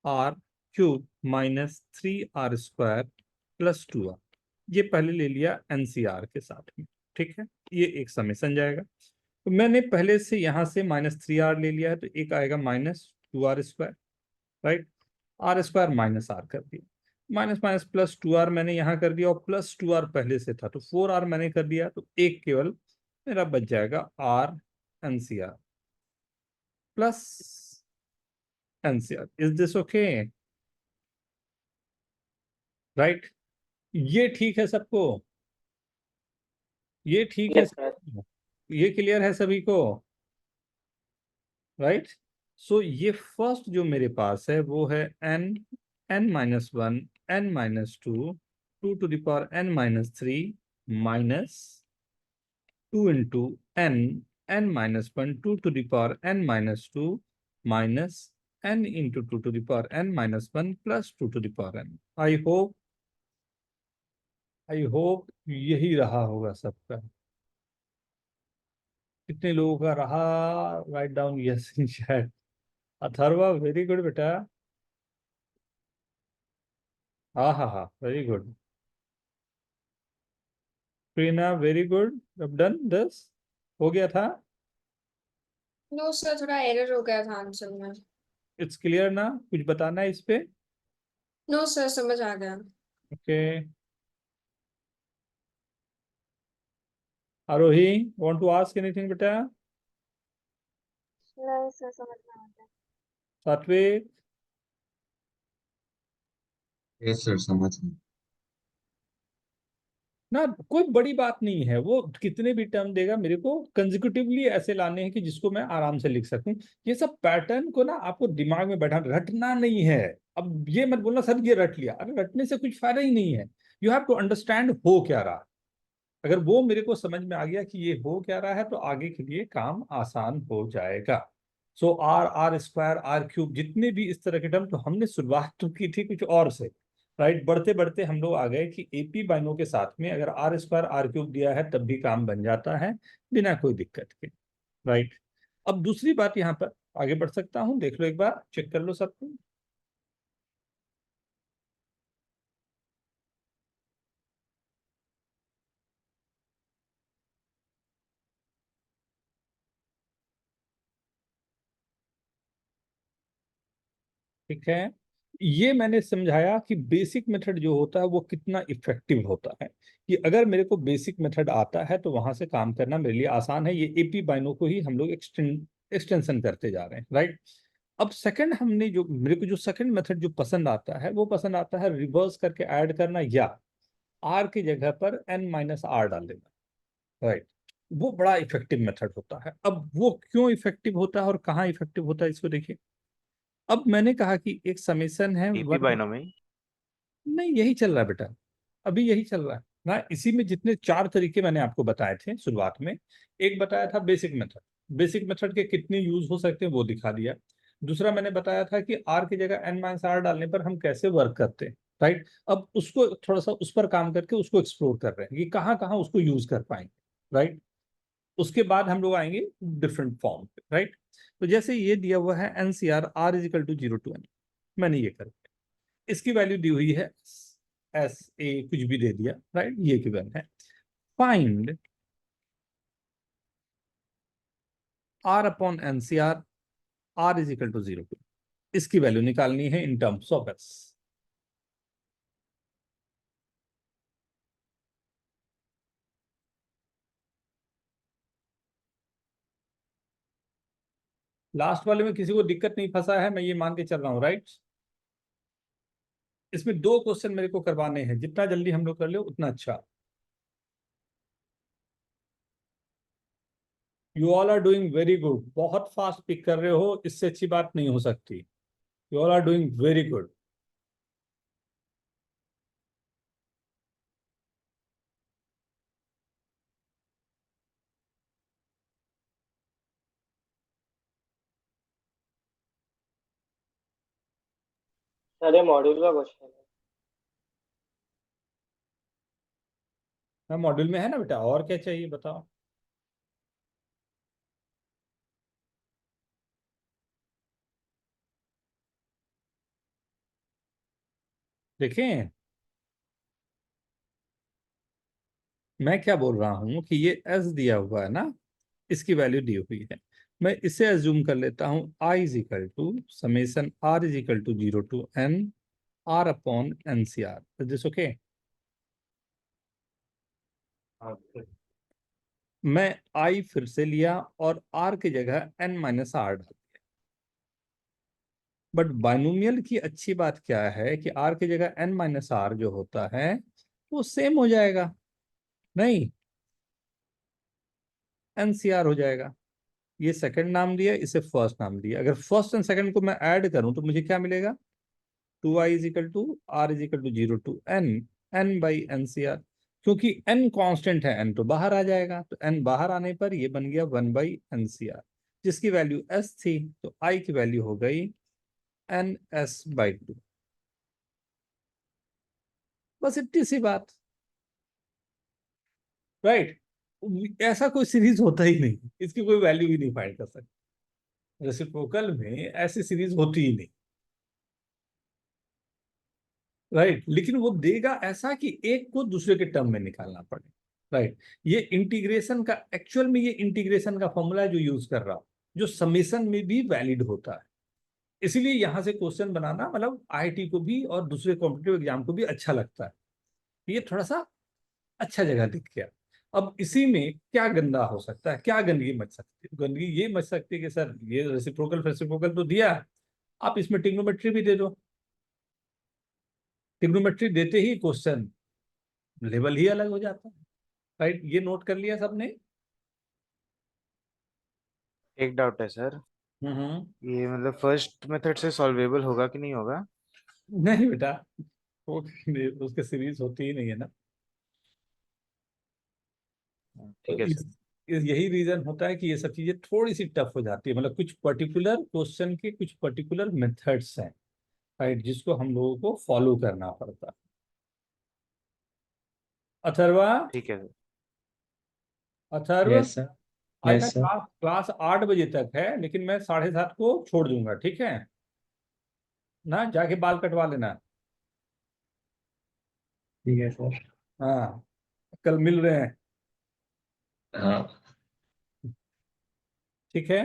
R³ -3R² + 2R। ये पहले ले लिया NCR के साथ में, ठीक है। ये एक समेसन जाएगा, तो मैंने पहले से यहां से -3R ले लिया है तो एक आएगा -2R², राइट। R² -R कर दिया, माइनस माइनस +2R मैंने यहाँ कर दिया, और +2R पहले से था तो 4R मैंने कर दिया, तो एक केवल मेरा बच जाएगा R NCR plus NCR। Is this okay, right? ये ठीक है सबको? ये ठीक है यस सर। सबको? ये क्लियर है सभी को, राइट? सो ये फर्स्ट जो मेरे पास है वो है n-1 n-2 2n-3 minus 2 into n-1 2n-2 minus n into 2n-1 plus 2n। I hope यही रहा होगा सबका। कितने लोगों का रहा? Write down yes in chat. Atharva very good बेटा, हाँ हाँ हाँ, very good. Preena very good, done this, हो गया था। नो सर, थोड़ा एरर हो गया था आंसर में। इट्स क्लियर ना? कुछ बताना है इस पे? नो सर, समझ आ गया। Okay, Aarohi want to ask anything बेटा? नहीं सर, समझ में आ गया। सात्विक, यस सर, समझ गए। ना कोई बड़ी बात नहीं है, वो कितने भी टर्म देगा मेरे को कंसेक्यूटिवली ऐसे लाने हैं कि जिसको मैं आराम से लिख सकूं। ये सब पैटर्न को ना आपको दिमाग में बैठा, रटना नहीं है। अब ये मत बोलना सर ये रट लिया, अरे रटने से कुछ फायदा ही नहीं है। यू हैव टू अंडरस्टैंड हो क्या रहा है। अगर वो मेरे को समझ में आ गया कि ये हो क्या रहा है तो आगे के लिए काम आसान हो जाएगा। सो R² R³ जितने भी इस तरह के टर्म, तो हमने शुरुआत तो की थी कुछ और से, राइट। बढ़ते बढ़ते हम लोग आ गए कि AP बाइनों के साथ में अगर R² R³ दिया है तब भी काम बन जाता है बिना कोई दिक्कत के, राइट। अब दूसरी बात यहाँ पर आगे बढ़ सकता हूँ, देख लो एक बार, चेक कर लो सबको। ठीक है, ये मैंने समझाया कि बेसिक मेथड जो होता है वो कितना इफेक्टिव होता है, कि अगर मेरे को बेसिक मेथड आता है तो वहां से काम करना मेरे लिए आसान है। ये AP बाइनों को ही हम लोग एक्सटेंशन करते जा रहे हैं, राइट। अब सेकंड, हमने जो मेरे को जो सेकंड मेथड जो पसंद आता है वो पसंद आता है रिवर्स करके ऐड करना, या R की जगह पर n-R डाल देना, राइट। वो बड़ा इफेक्टिव मेथड होता है। अब वो क्यों इफेक्टिव होता है और कहाँ इफेक्टिव होता है इसको देखिए। अब मैंने कहा कि एक समेसन है AP वन, बाइनोमी। नहीं यही चल रहा है बेटा, अभी यही चल रहा है ना। इसी में जितने 4 तरीके मैंने आपको बताए थे शुरुआत में, एक बताया था बेसिक मेथड, बेसिक मेथड के कितने यूज हो सकते हैं वो दिखा दिया। दूसरा मैंने बताया था कि R की जगह n-R डालने पर हम कैसे वर्क करते हैं, राइट। अब उसको थोड़ा सा उस पर काम करके उसको एक्सप्लोर कर रहे हैं कि कहाँ कहाँ उसको यूज कर पाएंगे, राइट। उसके बाद हम लोग आएंगे डिफरेंट फॉर्म पे, राइट। तो जैसे ये दिया हुआ है NCR R = 0 to N, मैंने ये कर दिया। इसकी वैल्यू दी हुई है SA कुछ भी दे दिया, राइट। ये गिवन है। फाइंड R/NCR R = 0 to, इसकी वैल्यू निकालनी है in terms of S। Last वाले में किसी को दिक्कत नहीं फंसा है, मैं ये मान के चल रहा हूँ, राइट। इसमें 2 क्वेश्चन मेरे को करवाने हैं, जितना जल्दी हम लोग कर ले उतना अच्छा। You all are doing very good, बहुत फास्ट पिक कर रहे हो, इससे अच्छी बात नहीं हो सकती। You all are doing very good. Sir ये मॉड्यूल का क्वेश्चन है। हाँ मॉड्यूल में है ना बेटा, और क्या चाहिए बताओ। देखें, मैं क्या बोल रहा हूं कि ये एस दिया हुआ है ना, इसकी वैल्यू दी हुई है। मैं इसे एज्यूम कर लेता हूं I is equal to summation R is equal to 0 to n r upon N C R. Is this okay? मैं आई फिर से लिया और आर की जगह n माइनस आर डाल दिया। बट बाइनोमियल की अच्छी बात क्या है कि आर की जगह n माइनस आर जो होता है वो सेम हो जाएगा, नहीं एनसीआर हो जाएगा। ये सेकंड नाम दिया, इसे फर्स्ट नाम दिया। अगर फर्स्ट एंड सेकंड को मैं ऐड करूं तो मुझे क्या मिलेगा? 2i is equal to R is equal to 0 to n n by N C R. क्योंकि n कांस्टेंट है, n तो बाहर आ जाएगा, तो n बाहर आने पर ये बन गया 1/NCR, जिसकी वैल्यू s थी, तो i की वैल्यू हो गई NS/2। बस इतनी सी बात, राइट? ऐसा कोई सीरीज होता ही नहीं, इसकी कोई वैल्यू ही नहीं फाइंड कर सकते। रेसिप्रोकल में ऐसी सीरीज होती ही नहीं, राइट? लेकिन वो देगा ऐसा कि एक को दूसरे के टर्म में निकालना पड़े, राइट? ये इंटीग्रेशन का, एक्चुअल में ये इंटीग्रेशन का फॉर्मूला जो यूज कर रहा हूं, जो समेशन में भी वैलिड होता है। इसीलिए यहां से क्वेश्चन बनाना मतलब आईआईटी को भी और दूसरे कॉम्पिटेटिव एग्जाम को भी अच्छा लगता है। ये थोड़ा सा अच्छा जगह दिख गया। अब इसी में क्या गंदा हो सकता है, क्या गंदगी मच सकती है? गंदगी ये मच सकती है कि सर ये रेसिप्रोकल तो दिया, आप इसमें ट्रिग्नोमेट्री भी दे दो। ट्रिग्नोमेट्री देते ही क्वेश्चन लेवल ही अलग हो जाता है, राइट? ये नोट कर लिया सबने? एक डाउट है सर, ये मतलब फर्स्ट मेथड से सॉल्वेबल होगा कि नहीं होगा? नहीं बेटा, वो उसके सीरीज होती ही नहीं है ना। तो ठीक है सर। यही रीजन होता है कि ये सब चीजें थोड़ी सी टफ हो जाती है। मतलब कुछ पर्टिकुलर क्वेश्चन के कुछ पर्टिकुलर मेथड्स हैं, राइट, जिसको हम लोगों को फॉलो करना पड़ता है। अथर्वा, ठीक है सर। Atharva, yes sir. आज ना यस सर। क्लास क्लास 8 बजे तक है, लेकिन मैं 7:30 को छोड़ दूंगा, ठीक है ना? जाके बाल कटवा लेना। ठीक है सर। हाँ, कल मिल रहे हैं, हाँ। ठीक है?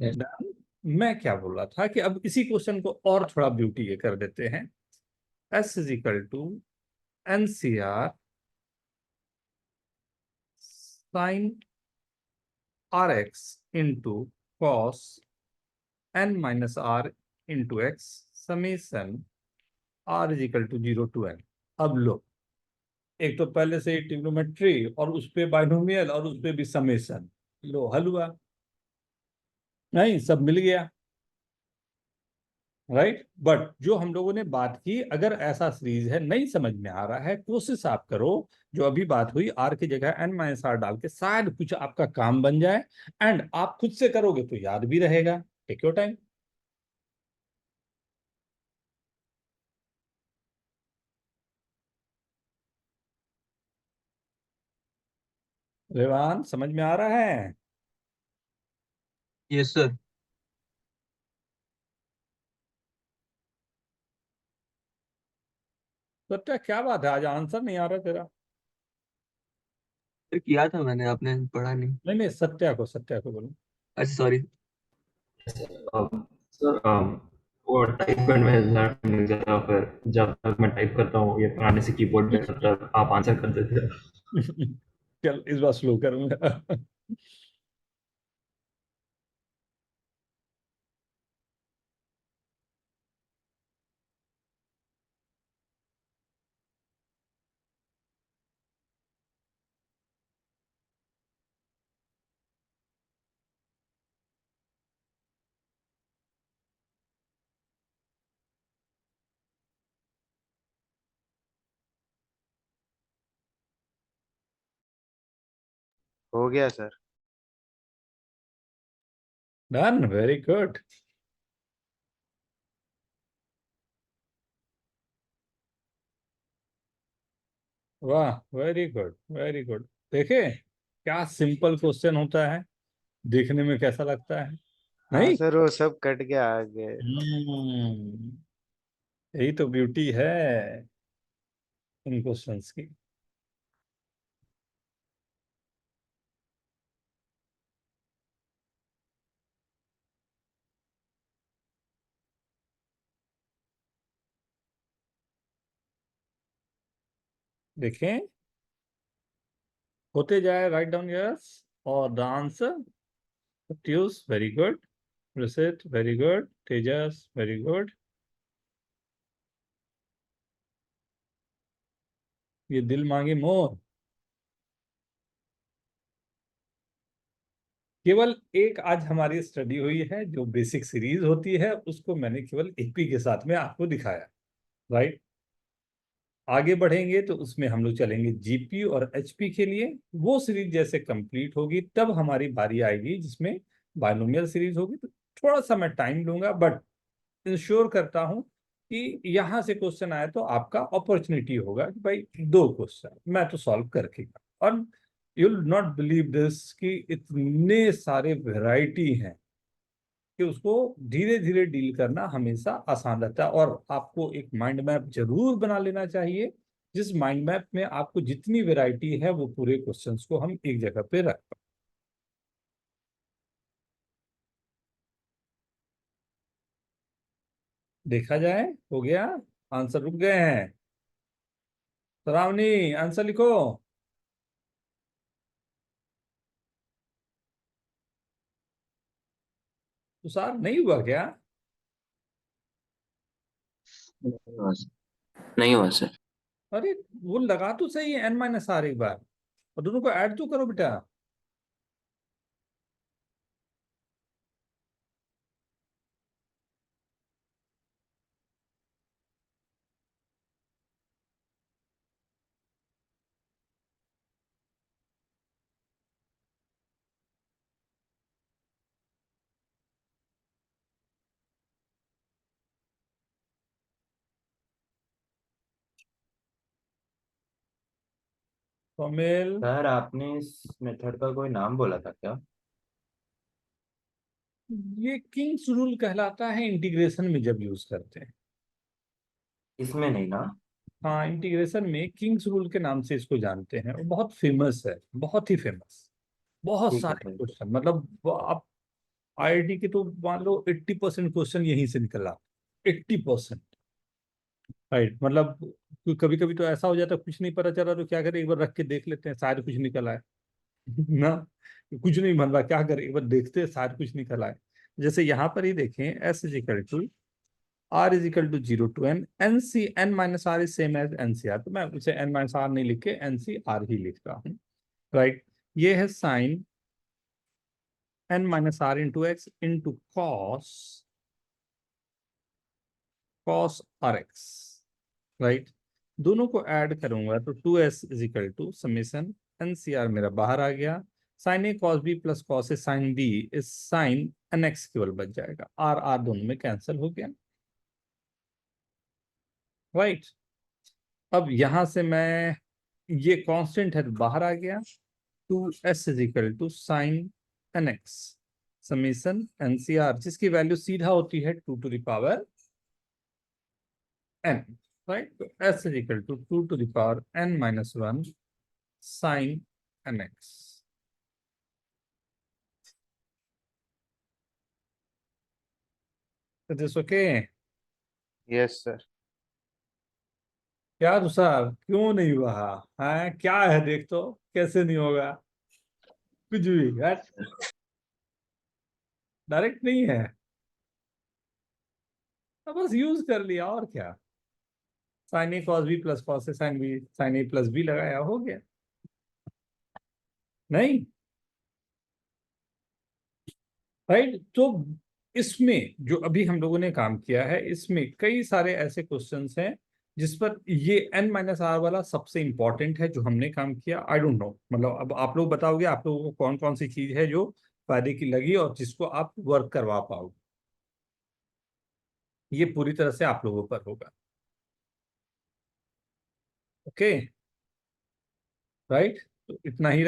Yes. Done? मैं क्या बोल रहा था कि अब इसी क्वेश्चन को और थोड़ा ब्यूटी ये कर देते हैं। S is equal to NCR sine RX into cos n minus R into X summation R is equal to 0 to n। अब लो, एक तो पहले से ही ट्रिग्नोमेट्री और उस पे बाइनोमियल और उस पे भी समेशन, लो हल हुआ, नहीं सब मिल गया, राइट? बट जो हम लोगों ने बात की, अगर ऐसा सीरीज है नहीं समझ में आ रहा है, कोशिश आप करो जो अभी बात हुई आर की जगह n माइनस आर डाल के, शायद कुछ आपका काम बन जाए। एंड आप खुद से करोगे तो याद भी रहेगा। Take your time. रेवान, समझ में आ रहा है? Yes sir. सत्या, क्या बात है, आज आंसर नहीं आ रहा तेरा? किया था मैंने, आपने पढ़ा नहीं। नहीं नहीं, सत्या को बोलो। अच्छा सॉरी। सर वो टाइप करने में ज़्यादा मिल जाता, फिर जब तक मैं टाइप करता हूँ ये पुराने से कीबोर्ड पे तब तक आप आंसर कर देते हो। चल इस बार स्लो करूंगा। हो गया सर। Done, very good. वाह, वेरी गुड वेरी गुड। देखे क्या सिंपल क्वेश्चन होता है, देखने में कैसा लगता है, हाँ नहीं? सर, वो सब कट के आ गए। यही तो ब्यूटी है इन क्वेश्चंस की। देखें, होते जाए, राइट डाउन यस और the answer. Tyus, very good. Prasit, very good. Tejas, very good. ये दिल मांगे मोर। केवल एक आज हमारी स्टडी हुई है, जो बेसिक सीरीज होती है उसको मैंने केवल एपी के साथ में आपको दिखाया, राइट? आगे बढ़ेंगे तो उसमें हम लोग चलेंगे जीपी और एचपी के लिए। वो सीरीज जैसे कंप्लीट होगी तब हमारी बारी आएगी जिसमें बायनोमियल सीरीज होगी। तो थोड़ा सा मैं टाइम लूंगा, बट इंश्योर करता हूं कि यहां से क्वेश्चन आए तो आपका अपॉर्चुनिटी होगा कि भाई 2 क्वेश्चन मैं तो सॉल्व करके। और you will not believe this कि इतने सारे वैरायटी हैं कि उसको धीरे धीरे डील करना हमेशा आसान रहता है। और आपको एक माइंड मैप जरूर बना लेना चाहिए, जिस माइंड मैप में आपको जितनी वैरायटी है वो पूरे क्वेश्चंस को हम एक जगह पे रख पाए। देखा जाए, हो गया? आंसर रुक गए हैं? श्रावणी, आंसर लिखो। तुषार, नहीं हुआ क्या? नहीं हुआ सर। अरे वो लगा तो सही है n-r एक बार, और दोनों को ऐड तो करो बेटा। कौमिल, सर आपने इस मेथड का कोई नाम बोला था क्या? ये किंग्स रूल कहलाता है इंटीग्रेशन में जब यूज करते हैं। इसमें नहीं ना? हाँ, इंटीग्रेशन में किंग्स रूल के नाम से इसको जानते हैं। वो बहुत फेमस है, बहुत ही फेमस। बहुत ठीक है सारे सर। क्वेश्चन, मतलब आप आईआईटी के तो मान लो 80% क्वेश्चन यहीं से निकला। 80%, राइट? मतलब कभी कभी तो ऐसा हो जाता है कुछ नहीं पता चला तो क्या करें, एक बार रख के देख लेते हैं शायद कुछ निकल आए। ना, कुछ नहीं बन रहा, क्या करें, एक बार देखते हैं शायद कुछ निकल आए। जैसे यहाँ पर ही देखें, S is equal to R is equal to 0 to n, N C N minus R is same as N C R. तो मैं उसे एन माइनस आर नहीं लिख के एन सी आर ही लिख रहा हूँ, राइट? ये है sine N minus R into X into cos cos R X, right? दोनों को ऐड करूंगा तो 2s is equal to summation N C R मेरा बाहर आ गया। Sine A cos B plus cos A sine B is sine N X केवल बच जाएगा, आर आर दोनों में कैंसिल हो गया, राइट? अब यहां से मैं, ये कांस्टेंट है तो बाहर आ गया। 2s is equal to sine N x summation N C r, जिसकी वैल्यू सीधा होती है 2 to the power n, right? तो s is equal to 2 to the power n-1 sine N x. It is okay? Yes sir. क्या तुषार, क्यों नहीं हुआ है? क्या है देख तो, कैसे नहीं होगा? कुछ भी डायरेक्ट नहीं है, तो बस यूज कर लिया और क्या। Sign A cos B plus cos A sine B, sign A plus B लगाया, हो गया। नहीं, राइट? तो इसमें जो अभी हम लोगों ने काम किया है, इसमें कई सारे ऐसे क्वेश्चंस हैं जिस पर ये n-r वाला सबसे इंपॉर्टेंट है जो हमने काम किया। आई डोंट नो, मतलब अब आप लोग बताओगे आप लोगों को कौन कौन सी चीज है जो फायदे की लगी और जिसको आप वर्क करवा पाओगे। ये पूरी तरह से आप लोगों पर होगा, ओके? राइट, तो इतना ही